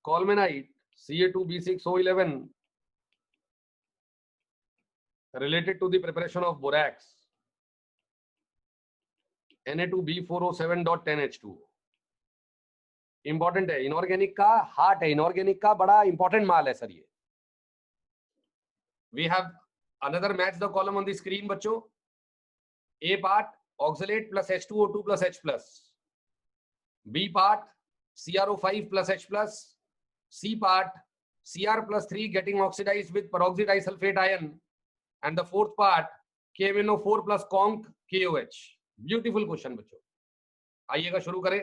colemanite Ca2B6O11 related to the preparation of borax Na2B4O7.10H2। Important है, इनऑर्गेनिक का हार्ट है, इनऑर्गेनिक का बड़ा इंपॉर्टेंट माल है सर ये। We have another match the column on the screen बच्चों। A part oxalate plus H2O2 plus H plus, B part CrO5 plus H plus, C part Cr plus 3 getting oxidized with peroxide disulfate ion, and the fourth part KMnO4 plus conc KOH। Beautiful question बच्चों। आइएगा शुरू करें।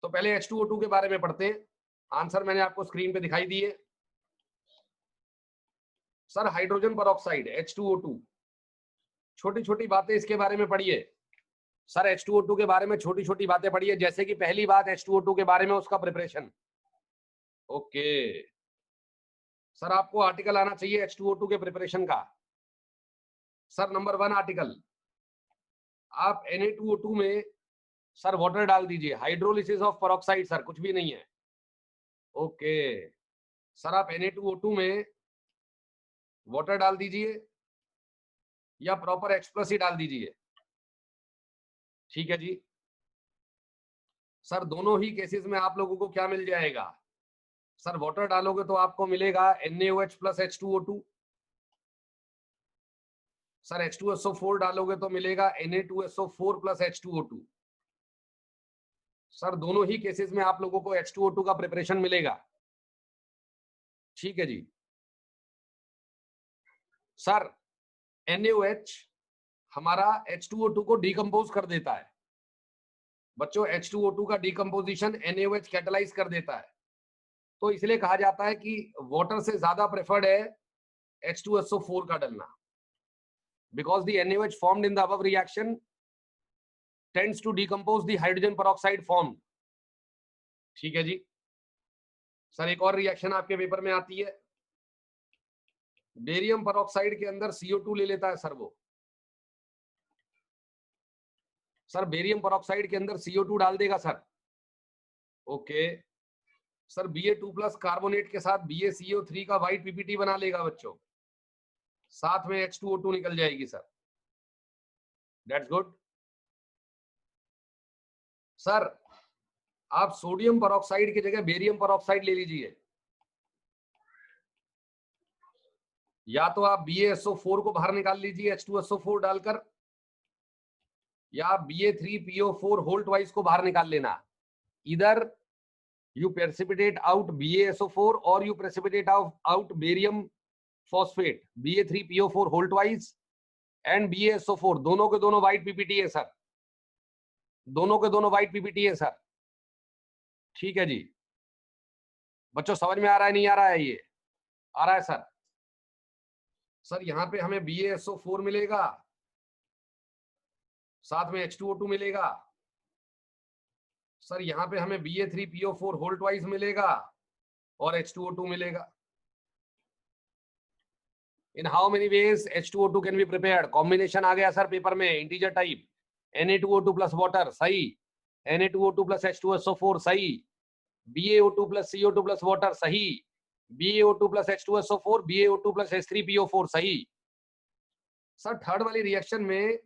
तो पहले H2O2 के बारे में पढ़ते हैं। आंसर मैंने आपको स्क्रीन पे दिखाई दिए। सर हाइड्रोजन परऑक्साइड H2O2, छोटी छोटी बातें इसके बारे में पढ़िए। सर H2O2 के बारे में छोटी छोटी बातें पढ़िए, जैसे कि पहली बात H2O2 के बारे में उसका प्रिपरेशन। ओके सर, आपको आर्टिकल आना चाहिए H2O2 के प्रिपरेशन का। सर नंबर 1 आर्टिकल, आप Na2O2 में सर वाटर डाल दीजिए, हाइड्रोलिसिस ऑफ परऑक्साइड। सर कुछ भी नहीं है। ओके सर, आप Na2O2 में वाटर डाल दीजिए या प्रॉपर H प्लस ही डाल दीजिए। ठीक है जी। सर दोनों ही केसेस में आप लोगों को क्या मिल जाएगा? सर वाटर डालोगे तो आपको मिलेगा NaOH plus H2O2। Sir H2SO4 डालोगे तो मिलेगा Na2SO4 प्लस H2O2। सर दोनों ही केसेस में आप लोगों को H2O2 का प्रिपरेशन मिलेगा। ठीक है जी। सर NaOH हमारा H2O2 को डिकम्पोज कर देता है बच्चों। H2O2 का डिकम्पोजिशन NaOH कैटलाइज कर देता है, तो इसलिए कहा जाता है कि वाटर से ज्यादा प्रेफर्ड है H2SO4 का डलना। because the NaOH formed in the above reaction tends to decompose the hydrogen peroxide formed. ठीक है जी सर। एक और रिएक्शन आपके पेपर में आती है, बेरियम पेरोक्साइड के अंदर CO2 ले लेता है सर वो। सर बेरियम पेरोक्साइड के अंदर CO2 डाल देगा sir. Okay sir Ba2+ carbonate के साथ BaCO3 का व्हाइट PPT बना लेगा बच्चों, साथ में H2O2 निकल जाएगी सर। That's good. सर आप सोडियम पेरोक्साइड की जगह बेरियम पेरोक्साइड ले लीजिए, या तो आप BaSO4 को बाहर निकाल लीजिए H2SO4 डालकर, या Ba3PO4 होल ट्वाइस को बाहर निकाल लेना। इधर you precipitate out BaSO4 or you precipitate out barium phosphate Ba3PO4 whole twice and BaSO4, दोनों के दोनों व्हाइट PPT है सर, दोनों के दोनों व्हाइट PPT है सर। ठीक है जी बच्चों, समझ में आ रहा है नहीं आ रहा है? ये आ रहा है सर। सर यहाँ पे हमें BaSO4 मिलेगा, साथ में H2O2 मिलेगा। सर यहाँ पे हमें Ba3PO4 होल ट्वाइस मिलेगा और H2O2 मिलेगा। In how many ways H2O2 can be prepared? Combination आ गया सर पेपर में, integer type, Na2O2 plus water सही, Na2O2 प्लस H2SO4 सही, BaO2 plus CO2 plus water सही, BaO2 plus H2SO4, BaO2 plus H3PO4 सही। Sir third वाली reaction में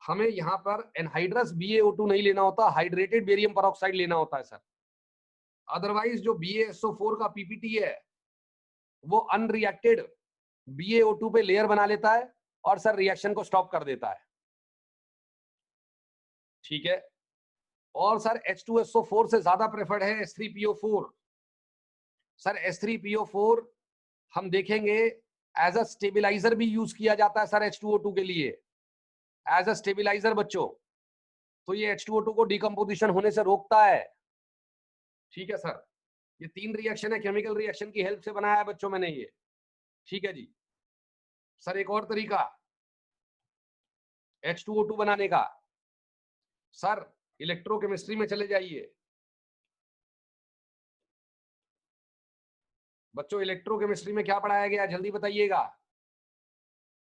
हमें यहाँ पर एनहाइड्रस BaO2 नहीं लेना होता, हाइड्रेटेड बेरियम पेरोक्साइड लेना होता है सर। अदरवाइज जो BaSO4 का PPT है वो अनरिएक्टेड BaO2 पे लेयर बना लेता है और सर रिएक्शन को स्टॉप कर देता है। ठीक है, और सर H2SO4 से ज्यादा प्रेफर्ड है H3PO4। सर H3PO4 हम देखेंगे एज अ स्टेबिलाईजर भी यूज किया जाता है सर H2O2 के लिए, एज अ स्टेबिलाईजर बच्चों। तो ये H2O2 को डिकम्पोजिशन होने से रोकता है। ठीक है सर, ये तीन रिएक्शन है, केमिकल रिएक्शन की हेल्प से बनाया है बच्चों मैंने ये। ठीक है जी सर, एक और तरीका H2O2 बनाने का, सर इलेक्ट्रोकेमिस्ट्री में चले जाइए बच्चों। इलेक्ट्रोकेमिस्ट्री में क्या पढ़ाया गया जल्दी बताइएगा।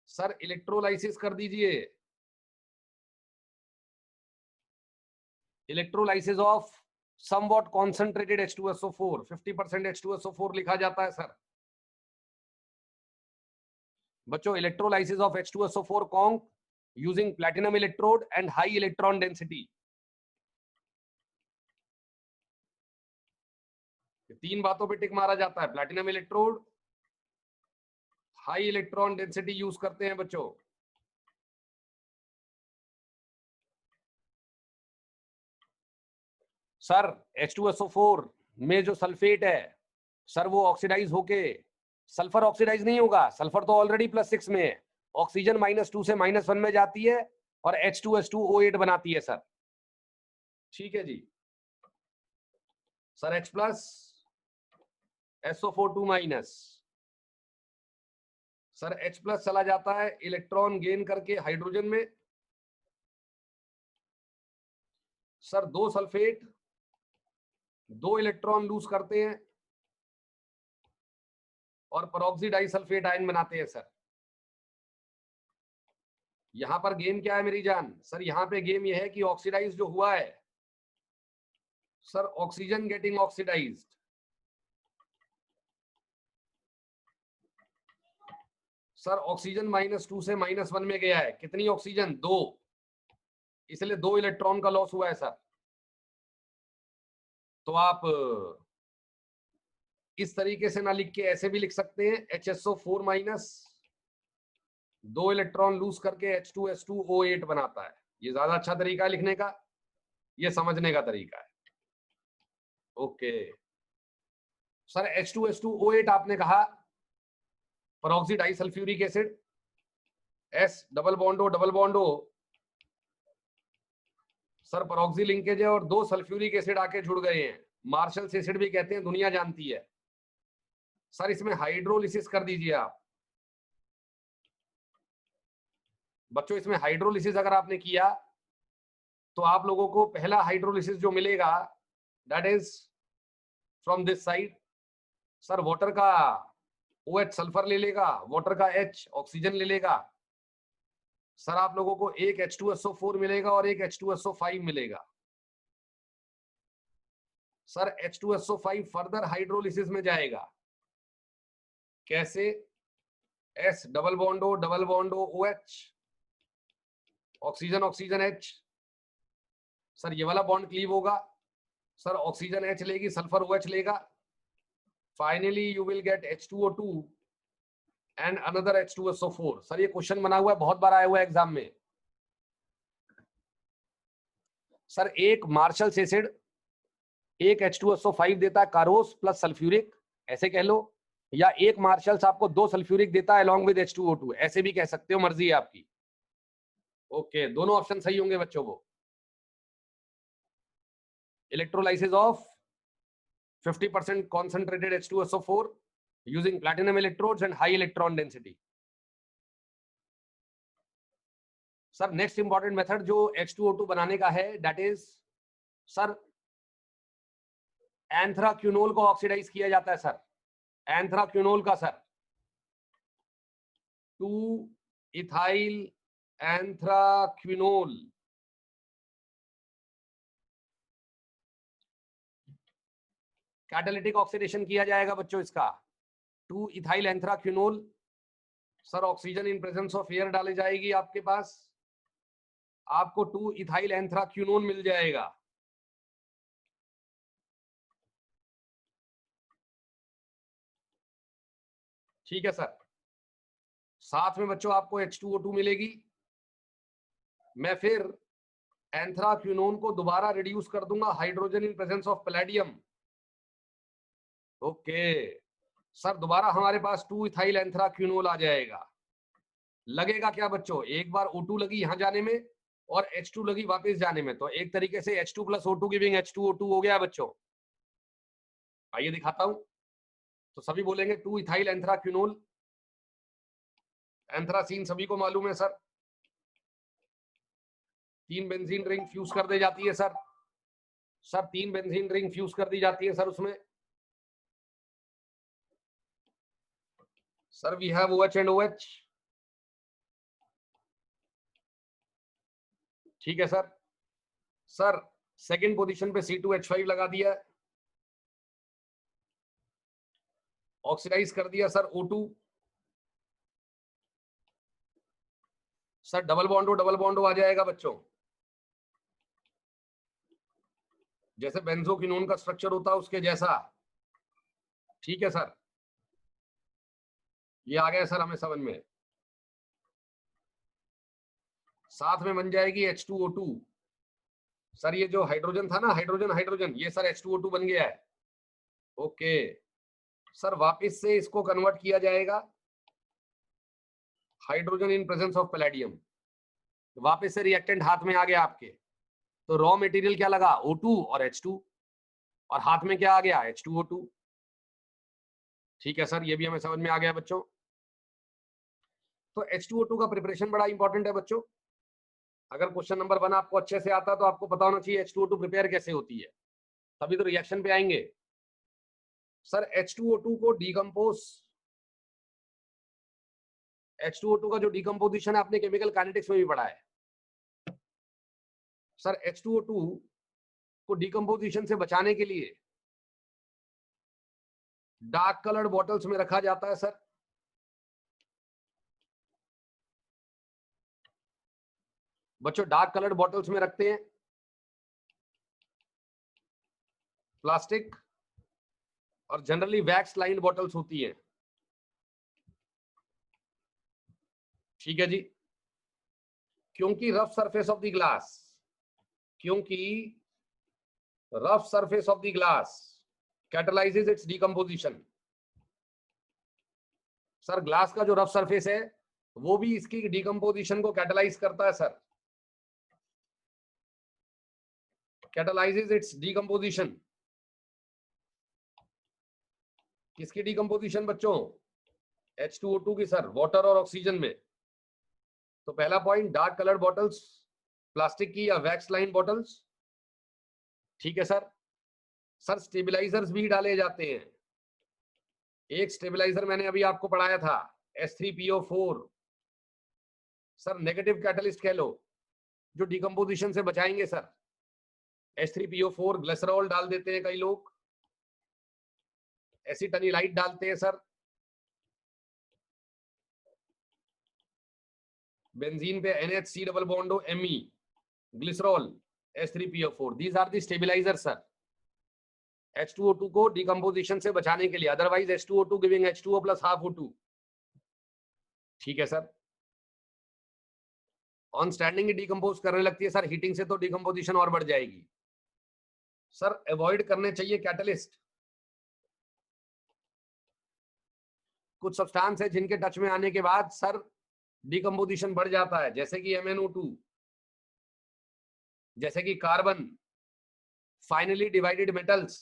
सर इलेक्ट्रोलाइसिस कर दीजिए, electrolysis of somewhat concentrated H2SO4, 50% H2SO4 लिखा जाता है सर बच्चों। Electrolysis of H2SO4 conc using platinum electrode and high electron density. तीन बातों पे टिक मारा जाता है, platinum electrode, high electron density use करते हैं बच्चों। सर H2SO4 में जो सल्फेट है सर वो ऑक्सीडाइज होके सल्फर ऑक्सीडाइज नहीं होगा, सल्फर तो ऑलरेडी +6 में है, ऑक्सीजन -2 से -1 में जाती है और H2S2O8 बनाती है सर। ठीक है जी sir, H+ SO4 2-, sir H+ चला जाता है इलेक्ट्रॉन गेन करके हाइड्रोजन में। सर दो सल्फेट 2 इलेक्ट्रॉन लूज करते हैं और पेरोक्सी डाइसल्फेट आयन बनाते हैं सर। यहां पर गेम क्या है मेरी जान? सर यहां पे गेम यह है कि ऑक्सीडाइज जो हुआ है sir, oxygen getting oxidised, sir oxygen -2 से -1 में गया है। कितनी ऑक्सीजन? 2, इसलिए 2 इलेक्ट्रॉन का लॉस हुआ है सर। तो आप इस तरीके से ना लिख के ऐसे भी लिख सकते हैं, HSO4-, 2 इलेक्ट्रॉन लूज करके H2S2O8 बनाता है। ये ज्यादा अच्छा तरीका है लिखने का, ये समझने का तरीका है। ओके सर, H2S2O8 आपने कहा peroxy disulphuric acid, S double bond O sir peroxy linkage है और 2 सल्फ्यूरिक एसिड आके जुड़ गए हैं, मार्शल्स एसिड भी कहते हैं, दुनिया जानती है। सर इसमें हाइड्रोलिसिस कर दीजिए आप, बच्चों इसमें हाइड्रोलिसिस अगर आपने किया तो आप लोगों को पहला हाइड्रोलिसिस जो मिलेगा that is from this side. Sir water का OH सल्फर ले लेगा, वाटर का H ऑक्सीजन ले लेगा। सर आप लोगों को एक H2SO4 मिलेगा और एक H2SO5 मिलेगा। सर H2SO5 फर्दर हाइड्रोलिसिस में जाएगा। कैसे? S double bond O double bond O OH, oxygen oxygen H। Sir ये वाला बॉन्ड क्लीव होगा। सर ऑक्सीजन H लेगी, सल्फर OH लेगा। Finally you will get H2O2 and another H2SO4। Sir ये question बना हुआ है, बहुत बार आया हुआ है एग्जाम में। सर एक मार्शल्स एसिड एक H2SO5 देता है कारोस प्लस सल्फ्यूरिक, ऐसे कह लो, या एक मार्शल्स आपको 2 सल्फ्यूरिक देता है अलॉन्ग विद H2O2, ऐसे भी कह सकते हो, मर्जी है आपकी। ओके, दोनों ऑप्शन सही होंगे बच्चों। वो electrolysis of 50% concentrated H2SO4 using platinum electrodes and high electron density। Sir next important method जो H2O2 बनाने का है दैट इज सर एंथ्राक्विनोल को ऑक्सीडाइज किया जाता है सर। एंथ्राक्विनोल का sir 2 ethyl anthraquinol, catalytic oxidation किया जाएगा बच्चों इसका। 2 ethyl anthraquinol. Sir oxygen in presence of air डाली जाएगी आपके पास, आपको 2 इथाइल एंथ्राक्विनोन मिल जाएगा। ठीक है सर। साथ में बच्चों आपको H2O2 मिलेगी। मैं फिर एंथ्राक्विनोन को दोबारा रिड्यूस कर दूंगा hydrogen in presence of palladium. Okay sir, दोबारा हमारे पास 2 इथाइल एंथ्राक्विनोल आ जाएगा। लगेगा क्या बच्चों? एक बार O2 लगी यहां जाने में और H2 लगी वापस जाने में, तो एक तरीके से H2 plus O2 giving H2O2 हो गया बच्चों। आइए दिखाता हूं। तो सभी बोलेंगे 2 इथाइल एंथ्राक्विनोल। एंथ्रासीन सभी को मालूम है सर, 3 बेंजीन रिंग फ्यूज कर दी जाती है sir. Sir 3 benzene ring fuse कर दी जाती है सर उसमें। Sir we have OH and OH। ठीक है सर। सर सेकंड पोजीशन पे C2H5 लगा दिया, ऑक्सीडाइज कर दिया sir O2। Sir double bond आ जाएगा बच्चों, जैसे बेंजोक्विनोन का स्ट्रक्चर होता है उसके जैसा। ठीक है सर, ये आ गया सर हमें समझ में। साथ में बन जाएगी H2O2। सर ये जो हाइड्रोजन था ना, हाइड्रोजन हाइड्रोजन, ये सर H2O2 बन गया है। ओके सर, वापस से इसको कन्वर्ट किया जाएगा hydrogen in presence of palladium. वापस से रिएक्टेंट हाथ में आ गया आपके, तो रॉ मटेरियल क्या लगा? O2 और H2, और हाथ में क्या आ गया? H2O2। ठीक है सर, ये भी हमें समझ में आ गया बच्चों। तो H2O2 का प्रिपरेशन बड़ा इंपॉर्टेंट है बच्चों। अगर क्वेश्चन नंबर 1 आपको अच्छे से आता तो आपको पता होना चाहिए H2O2 प्रिपेयर कैसे होती है, तभी तो रिएक्शन पे आएंगे। सर H2O2 को डीकम्पोज, H2O2 का जो डीकम्पोजिशन है आपने केमिकल काइनेटिक्स में भी पढ़ा है। सर H2O2 को डीकम्पोजिशन से बचाने के लिए डार्क कलर्ड बॉटल्स में रखा जाता है सर। बच्चों डार्क कलर्ड बॉटल्स में रखते हैं, प्लास्टिक और जनरली वैक्स लाइंड बॉटल्स होती है। ठीक है जी, क्योंकि rough surface of the glass, क्योंकि rough surface of the glass catalyses its decomposition. Sir glass का जो रफ सरफेस है वो भी इसकी डीकम्पोजिशन को कैटलाइज करता है सर, कैटलाइजेस इट्स डीकम्पोजिशन। किसकी डीकम्पोजिशन बच्चों? H2O2 की सर, वाटर और ऑक्सीजन में। तो पहला point, dark coloured bottles, plastic की या वैक्स लाइन बॉटल्स। ठीक है सर। सर स्टेबलाइजर्स भी डाले जाते हैं। एक स्टेबलाइजर मैंने अभी आपको पढ़ाया था, S3PO4। सर नेगेटिव कैटलिस्ट कह लो, जो डिकम्पोजिशन से बचाएंगे सर। S3PO4 ग्लिसरॉल डाल देते हैं कई लोग, एसिटनिलाइट डालते हैं सर, बेंजीन पे NHC double bond Me, glycerol, S3PO4, these are the stabiliser sir, H2O2 को डिकम्पोजिशन से बचाने के लिए, otherwise H2O2 giving H2O plus half O2। ठीक है sir. On standing he decompose करने लगती है सर, हीटिंग से तो डिकम्पोजिशन और बढ़ जाएगी। सर अवॉइड करने चाहिए कैटलिस्ट। कुछ सब्सटेंस है जिनके टच में आने के बाद सर डिकम्पोजिशन बढ़ जाता है, जैसे कि MnO2, जैसे कि कार्बन, फाइनली डिवाइडेड मेटल्स।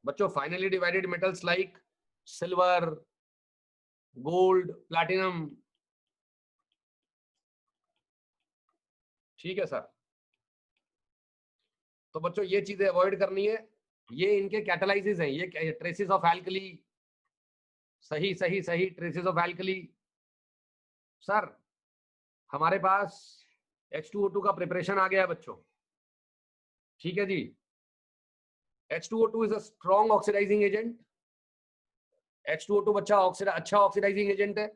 बच्चों finally divided metals like silver, gold, platinum. ठीक है सर। तो बच्चों ये चीजें अवॉइड करनी है, ये इनके कैटालाइसिस हैं, ये ट्रेसेस ऑफ एल्कली। सही सही सही, ट्रेसेस ऑफ एल्कली। सर हमारे पास H2O2 का प्रिपरेशन आ गया है बच्चों। ठीक है जी। H2O2 is a strong oxidising agent. H2O2 अच्छा ऑक्सीडाइजिंग एजेंट है,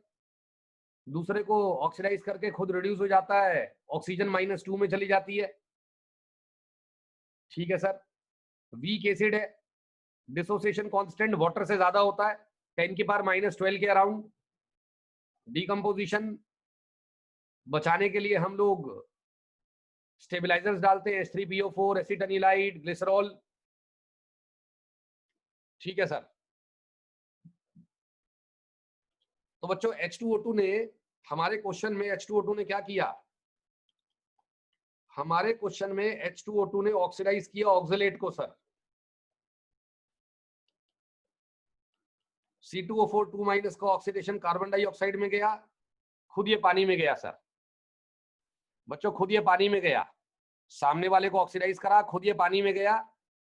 दूसरे को ऑक्सीडाइज करके खुद रिड्यूस हो जाता है, ऑक्सीजन -2 में चली जाती है। ठीक है सर। वीक एसिड है, डिसोसिएशन कांस्टेंट वाटर से ज्यादा होता है, 10 की पावर -12 के अराउंड। डिकम्पोजिशन बचाने के लिए हम लोग स्टेबलाइजर्स डालते हैं, S3PO4, एसिटनिलाइट, ग्लिसरॉल। ठीक है सर। तो बच्चों H2O2 ने, हमारे क्वेश्चन में H2O2 ने क्या किया, हमारे क्वेश्चन में H2O2 ने ऑक्सीडाइज किया ऑक्सलेट को सर। C2O4 2- का ऑक्सीडेशन कार्बन डाइऑक्साइड में गया, खुद ये पानी में गया सर। बच्चों खुद ये पानी में गया, सामने वाले को ऑक्सीडाइज करा, खुद ये पानी में गया,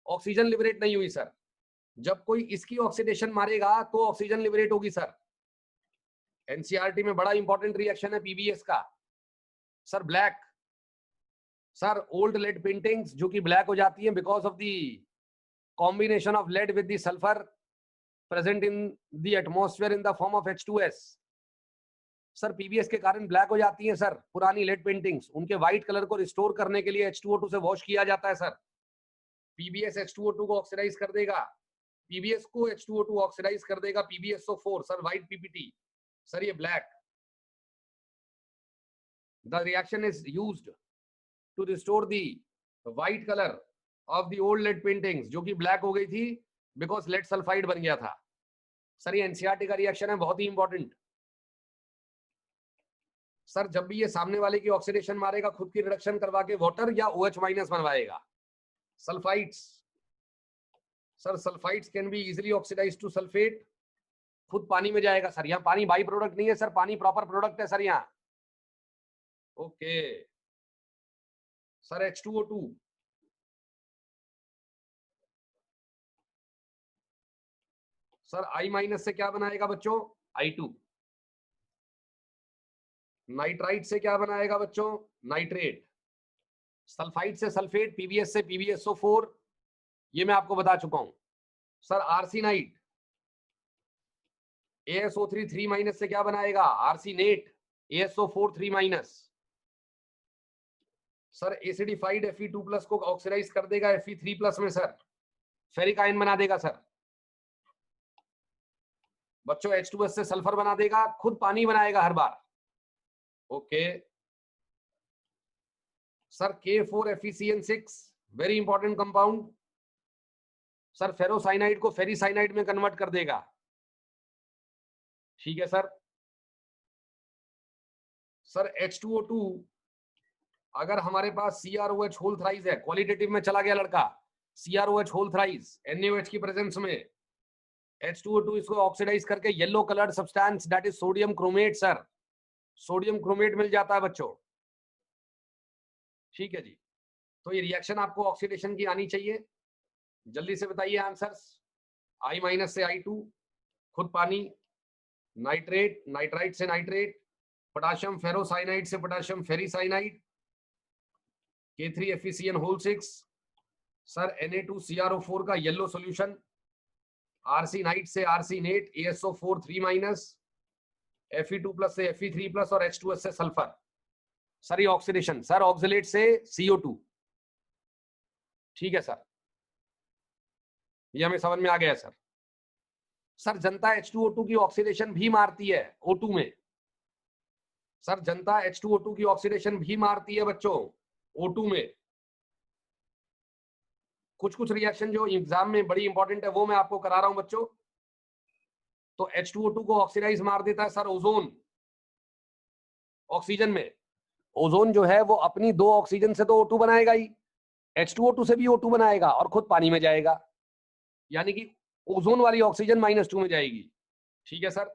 ऑक्सीजन लिबरेट नहीं हुई सर। जब कोई इसकी ऑक्सीडेशन मारेगा तो ऑक्सीजन लिबरेट होगी सर। एनसीईआरटी में बड़ा इंपॉर्टेंट रिएक्शन है PBS का sir, black. Sir old lead paintings जो कि ब्लैक हो जाती है because of the combination of lead with the sulphur present in the atmosphere in the form of H2S। Sir PBS के कारण ब्लैक हो जाती है सर पुरानी लेड पेंटिंग्स, उनके व्हाइट कलर को रिस्टोर करने के लिए H2O2 से वॉश किया जाता है सर। PBS H2O2 को ऑक्सीडाइज कर देगा, PBS को H2O2 ऑक्सीडाइज कर देगा PbSO4 sir, white PPT sir, ये black. The reaction is used to restore the white colour of the old lead paintings जो कि ब्लैक हो गई थी बिकॉज लेड सल्फाइड बन गया था सर। ये एनसीईआरटी का रिएक्शन है, बहुत ही इंपॉर्टेंट सर। जब भी ये सामने वाले की ऑक्सीडेशन मारेगा, खुद की रिडक्शन करवा के वाटर या OH- बनवाएगा। Sulphides sir, sulphides can be easily oxidise to sulphate, खुद पानी में जाएगा सर। यहाँ पानी बाई प्रोडक्ट नहीं है सर, पानी प्रॉपर प्रोडक्ट है सर यहाँ। Okay sir. H2O2 sir I- से क्या बनाएगा बच्चों, I2। नाइट्राइट से क्या बनाएगा बच्चों, नाइट्रेट। सल्फाइड से सल्फेट, PBS से PbSO4, ये मैं आपको बता चुका हूं सर। आर्सिनाइट ASO3 3- से क्या बनाएगा, आर्सिनेट, ASO4 3- सर। एसिडिफाइड Fe2+ को ऑक्सीडाइज कर देगा Fe3+ में सर, फेरिक आयन बना देगा सर। बच्चों H2S से सल्फर बना देगा, खुद पानी बनाएगा हर बार। Okay sir. K4FeCN6 very important compound sir, ferrocyanide को फेरिसाइनाइड में कन्वर्ट कर देगा। ठीक है सर। सर H2O2 अगर हमारे पास CrOH होल थ्राइस है, क्वालिटेटिव में चला गया लड़का, CrOH होल थ्राइस NaOH की प्रेजेंस में, H2O2 इसको ऑक्सीडाइज करके yellow coloured substance that is sodium chromate sir, sodium chromate मिल जाता है बच्चों। ठीक है जी, तो ये रिएक्शन आपको ऑक्सीडेशन की आनी चाहिए। जल्दी से बताइए आंसर्स। I- से I2, खुद पानी, नाइट्रेट, नाइट्राइट से नाइट्रेट, पोटाशियम फेरोसाइनाइड से पोटाशियम फेरिसाइनाइड, K3FeCN6 सर, Na2CrO4 का येलो सॉल्यूशन, आर्सिनाइट से आर्सिनेट, ASO4 3- Fe2+ से Fe3+ और H2S से सल्फर। सर ये ऑक्सीडेशन सर, ऑक्सीलेट से CO2। ठीक है सर, ये हमें समझ में आ गया सर। सर जनता H2O2 की ऑक्सीडेशन भी मारती है O2 में। सर जनता H2O2 की ऑक्सीडेशन भी मारती है बच्चों O2 में। कुछ कुछ रिएक्शन जो एग्जाम में बड़ी इंपॉर्टेंट है वो मैं आपको करा रहा हूं बच्चों। तो H2O2 को ऑक्सीडाइज मार देता है सर ओजोन, ऑक्सीजन में। ओजोन जो है वो अपनी 2 ऑक्सीजन से तो O2 बनाएगा ही, H2O2 से भी O2 बनाएगा और खुद पानी में जाएगा, यानी कि ओजोन वाली ऑक्सीजन -2 में जाएगी। ठीक है sir.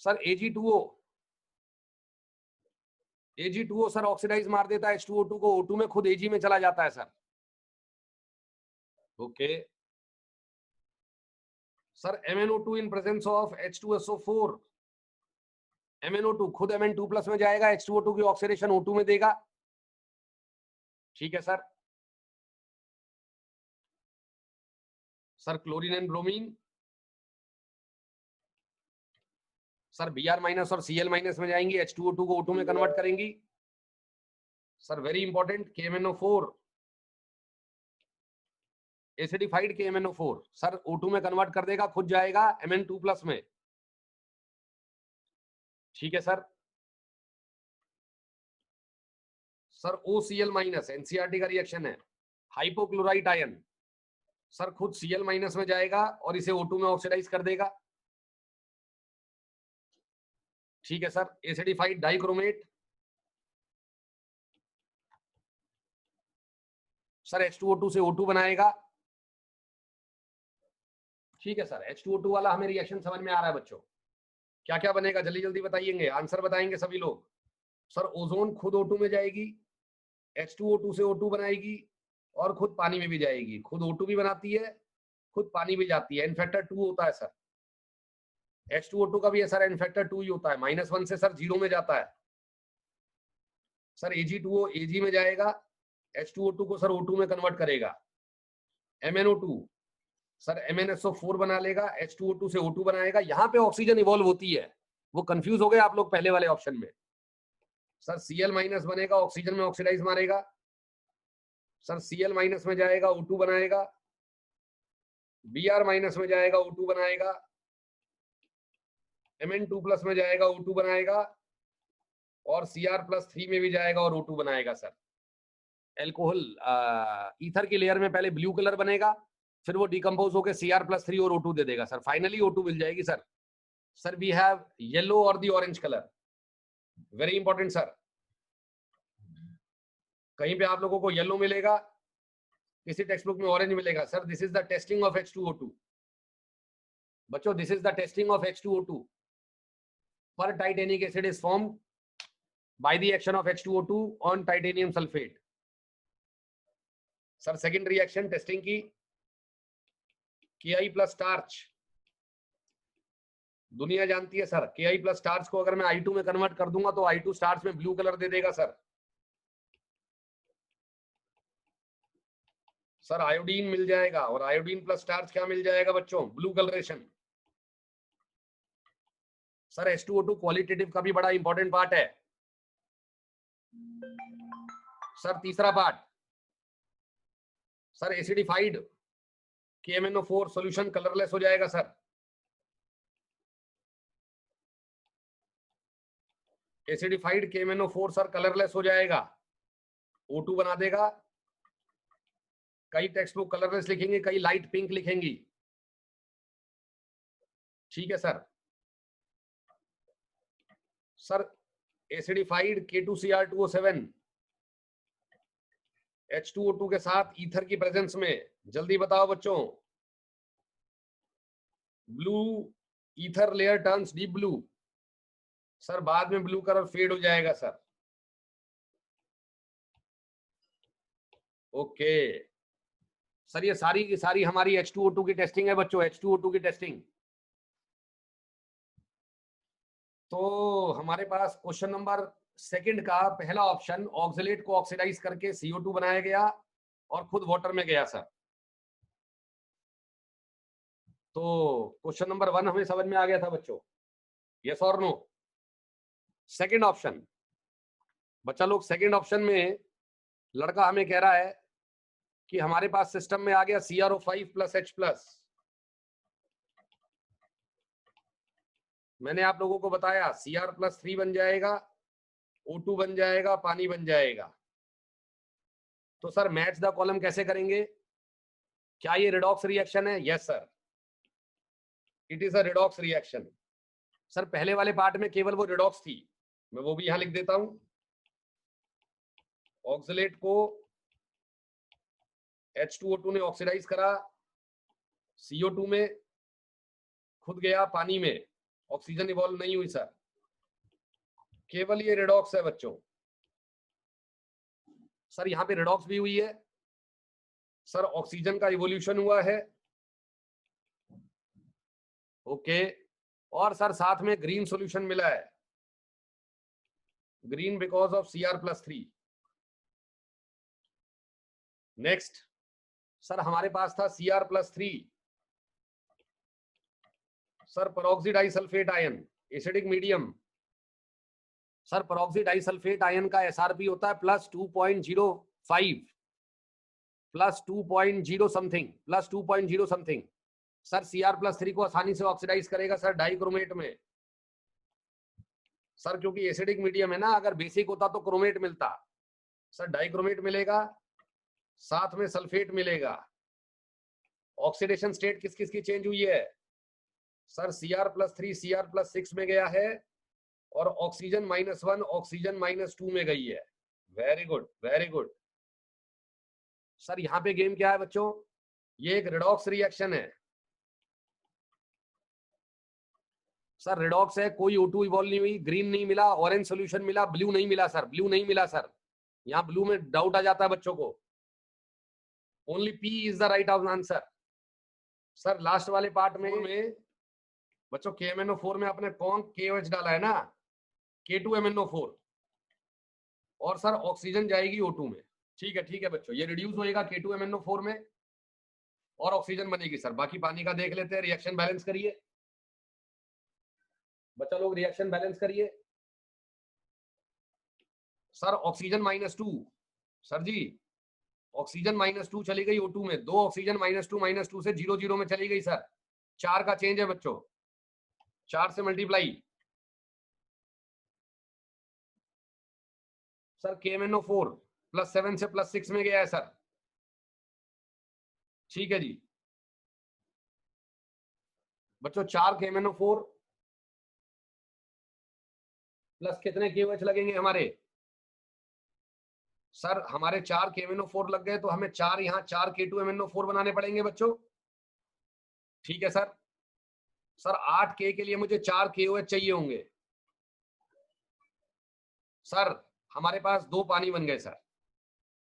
Sir Ag2O sir oxidise मार देता है H2O2 को O2 में, खुद Ag में चला जाता है sir. Okay sir, MnO2 in presence of H2SO4, MnO2 खुद Mn2+ में जाएगा, H2O2 की ऑक्सीडेशन O2 में देगा। ठीक है sir. Sir chlorine and bromine, sir Br- और Cl- में जाएंगी, H2O2 को O2 में कन्वर्ट करेंगी। Sir very important, KMnO4 acidified KMnO4 sir O2 में कन्वर्ट कर देगा, खुद जाएगा Mn2+ में। ठीक है सर। सर OCl- NCERT का रिएक्शन है, हाइपोक्लोराइट आयन सर खुद Cl- में जाएगा और इसे O2 में ऑक्सीडाइज कर देगा। ठीक है sir. Acidified dichromate sir H2O2 से O2 बनाएगा। ठीक है सर, H2O2 वाला हमें रिएक्शन समझ में आ रहा है बच्चों। क्या क्या बनेगा जल्दी जल्दी बताइएंगे, आंसर बताएंगे सभी लोग। सर ओजोन खुद O2 में जाएगी, H2O2 से O2 बनाएगी और खुद पानी में भी जाएगी, खुद O2 भी बनाती है, खुद पानी भी जाती है। इनफैक्टर 2 होता है सर, H2O2 का भी है सर, इनफैक्टर 2 ही होता है, -1 से सर 0 में जाता है। सर Ag2O Ag में जाएगा, H2O2 को सर O2 में कन्वर्ट करेगा। MnO2 सर MnSO4 बना लेगा, H2O2 से O2 बनाएगा। यहाँ पे ऑक्सीजन इवॉल्व होती है, वो कंफ्यूज हो गए आप लोग पहले वाले ऑप्शन में। सर Cl- बनेगा, ऑक्सीजन में ऑक्सीडाइज मारेगा। सर Cl- में जाएगा, O2 बनाएगा। Br- में जाएगा, O2 बनाएगा। Mn2+ में जाएगा, O2 बनाएगा और Cr+3 में भी जाएगा और O2 बनाएगा। सर एल्कोहल ईथर की लेयर में पहले ब्लू कलर बनेगा, फिर वो डिकम्पोज होकर Cr+3 और O2 दे देगा सर, फाइनली O2 मिल जाएगी sir. Sir we have yellow और the orange colour, very important sir. कहीं पे आप लोगों को येलो मिलेगा, किसी टेक्स्ट बुक में ऑरेंज मिलेगा। Sir this is the testing of H2O2 बच्चों, this is the testing of H2O2 पर titanic acid is formed by the action of H2O2 on titanium sulfate। Sir second reaction testing की, Ki+ starch, दुनिया जानती है sir, Ki+ starch को अगर मैं I2 में कन्वर्ट कर दूंगा तो I2 स्टार्च में ब्लू कलर दे देगा सर। सर आयोडीन मिल जाएगा और आयोडीन प्लस स्टार्च क्या मिल जाएगा बच्चों, blue colouration. Sir H2O2 qualitative का भी बड़ा इंपॉर्टेंट पार्ट है। सर तीसरा part, sir acidified KMnO4 solution colourless हो जाएगा sir. Acidified KMnO4 sir colourless हो जाएगा, O2 बना देगा। कई टेक्स्ट बुक कलरलेस लिखेंगे, कई लाइट पिंक लिखेंगी। ठीक है sir. Sir acidified K2Cr2O7 H2O2 के साथ ईथर की प्रेजेंस में, जल्दी बताओ बच्चों, blue ether layer turns deep blue. Sir बाद में ब्लू कलर फेड हो जाएगा सर। ओके सर, ये सारी की सारी हमारी H2O2 की टेस्टिंग है बच्चों, H2O2 की टेस्टिंग। तो हमारे पास क्वेश्चन नंबर सेकंड का पहला ऑप्शन, ऑक्सलेट को ऑक्सीडाइज करके CO2 बनाया गया और खुद वाटर में गया सर। तो क्वेश्चन नंबर 1 हमें समझ में आ गया था बच्चों, यस और नो। सेकंड ऑप्शन, बच्चा लोग सेकंड ऑप्शन में लड़का हमें कह रहा है कि हमारे पास सिस्टम में आ गया CrO5 + H+। मैंने आप लोगों को बताया Cr+3 बन जाएगा, O2 बन जाएगा, पानी बन जाएगा। तो सर मैच द कॉलम कैसे करेंगे? क्या ये रिडॉक्स रिएक्शन है? Yes sir, it is a redox reaction. Sir पहले वाले पार्ट में केवल वो रिडॉक्स थी, मैं वो भी यहां लिख देता हूं। ऑक्सलेट को H2O2 ने ऑक्सीडाइज करा, CO2 में खुद गया पानी में, ऑक्सीजन इवॉल्व नहीं हुई सर, केवल ये रिडॉक्स है बच्चों। सर यहाँ पे रिडॉक्स भी हुई है सर, ऑक्सीजन का इवोल्यूशन हुआ है। ओके, और सर साथ में ग्रीन सॉल्यूशन मिला है, green because of Cr+3। Next sir हमारे पास था Cr+3, sir peroxy disulphate ion, acidic medium. Sir peroxy disulphate ion का SRP होता है +2.05 +2.0 समथिंग +2.0 समथिंग। सर Cr+3 को आसानी से ऑक्सीडाइज करेगा सर डाइक्रोमेट में। सर क्योंकि एसिडिक मीडियम है ना, अगर बेसिक होता तो क्रोमेट मिलता, सर डाइक्रोमेट मिलेगा, साथ में सल्फेट मिलेगा। ऑक्सीडेशन स्टेट किस किस की चेंज हुई है? सर Cr+3 Cr+6 में गया है और ऑक्सीजन -1 ऑक्सीजन -2 में गई है। Very good very good. Sir यहाँ पे गेम क्या है बच्चों? ये एक रिडॉक्स रिएक्शन है सर, रिडॉक्स है, कोई O2 इवॉल्व नहीं हुई, ग्रीन नहीं मिला, ऑरेंज सोल्यूशन मिला, ब्लू नहीं मिला सर, ब्लू नहीं मिला सर। यहाँ ब्लू में डाउट आ जाता है बच्चों को। Only P is the right answer. Sir last वाले पार्ट में बच्चों KMnO4 में आपने कौन KOH डाला है ना, K2MnO4, और सर ऑक्सीजन जाएगी O2 में। ठीक है बच्चों, ये रिड्यूस होएगा K2MnO4 में और ऑक्सीजन बनेगी सर। बाकी पानी का देख लेते हैं, रिएक्शन बैलेंस करिए बच्चा लोग, रिएक्शन बैलेंस करिए। सर ऑक्सीजन -2, सर जी ऑक्सीजन -2 चली गई O2 में, 2 ऑक्सीजन -2 से 0 0 में चली गई सर। 4 का चेंज है बच्चों, 4 से मल्टीप्लाई। सर KMnO4 +7 से +6 में गया है सर। ठीक है जी बच्चों, 4 KMnO4 प्लस कितने KOH लगेंगे हमारे? सर हमारे 4 KMnO4 लग गए तो हमें 4 यहाँ 4 K2MnO4 बनाने पड़ेंगे बच्चों। ठीक है सर। सर 8 K के लिए मुझे 4 KOH चाहिए होंगे। सर हमारे पास 2 पानी बन गए सर।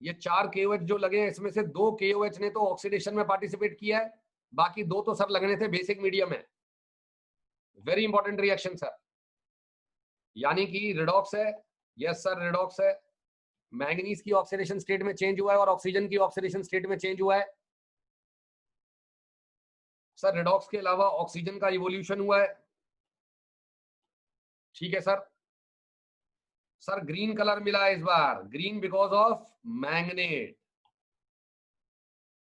ये 4 KOH जो लगे हैं, इसमें से 2 KOH ने तो ऑक्सीडेशन में पार्टिसिपेट किया है, बाकी 2 तो सर लगने थे बेसिक मीडियम है। वेरी इंपॉर्टेंट रिएक्शन सर, यानी कि रिडॉक्स है। यस सर रिडॉक्स है। मैंगनीज की ऑक्सीडेशन स्टेट में चेंज हुआ है और ऑक्सीजन की ऑक्सीडेशन स्टेट में चेंज हुआ है। सर रिडॉक्स के अलावा ऑक्सीजन का इवोल्यूशन हुआ है। ठीक है सर। सर ग्रीन कलर मिला है इस बार, ग्रीन बिकॉज ऑफ मैंगनेट।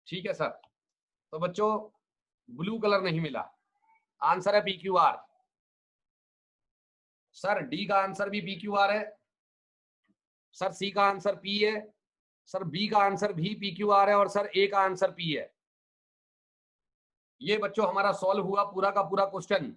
ठीक है सर। तो बच्चों ब्लू कलर नहीं मिला, आंसर है PQR। सर डी का आंसर भी PQR है, सर सी का आंसर P है, सर बी का आंसर भी PQR है और सर ए का आंसर P है। ये बच्चों हमारा सॉल्व हुआ पूरा का पूरा क्वेश्चन।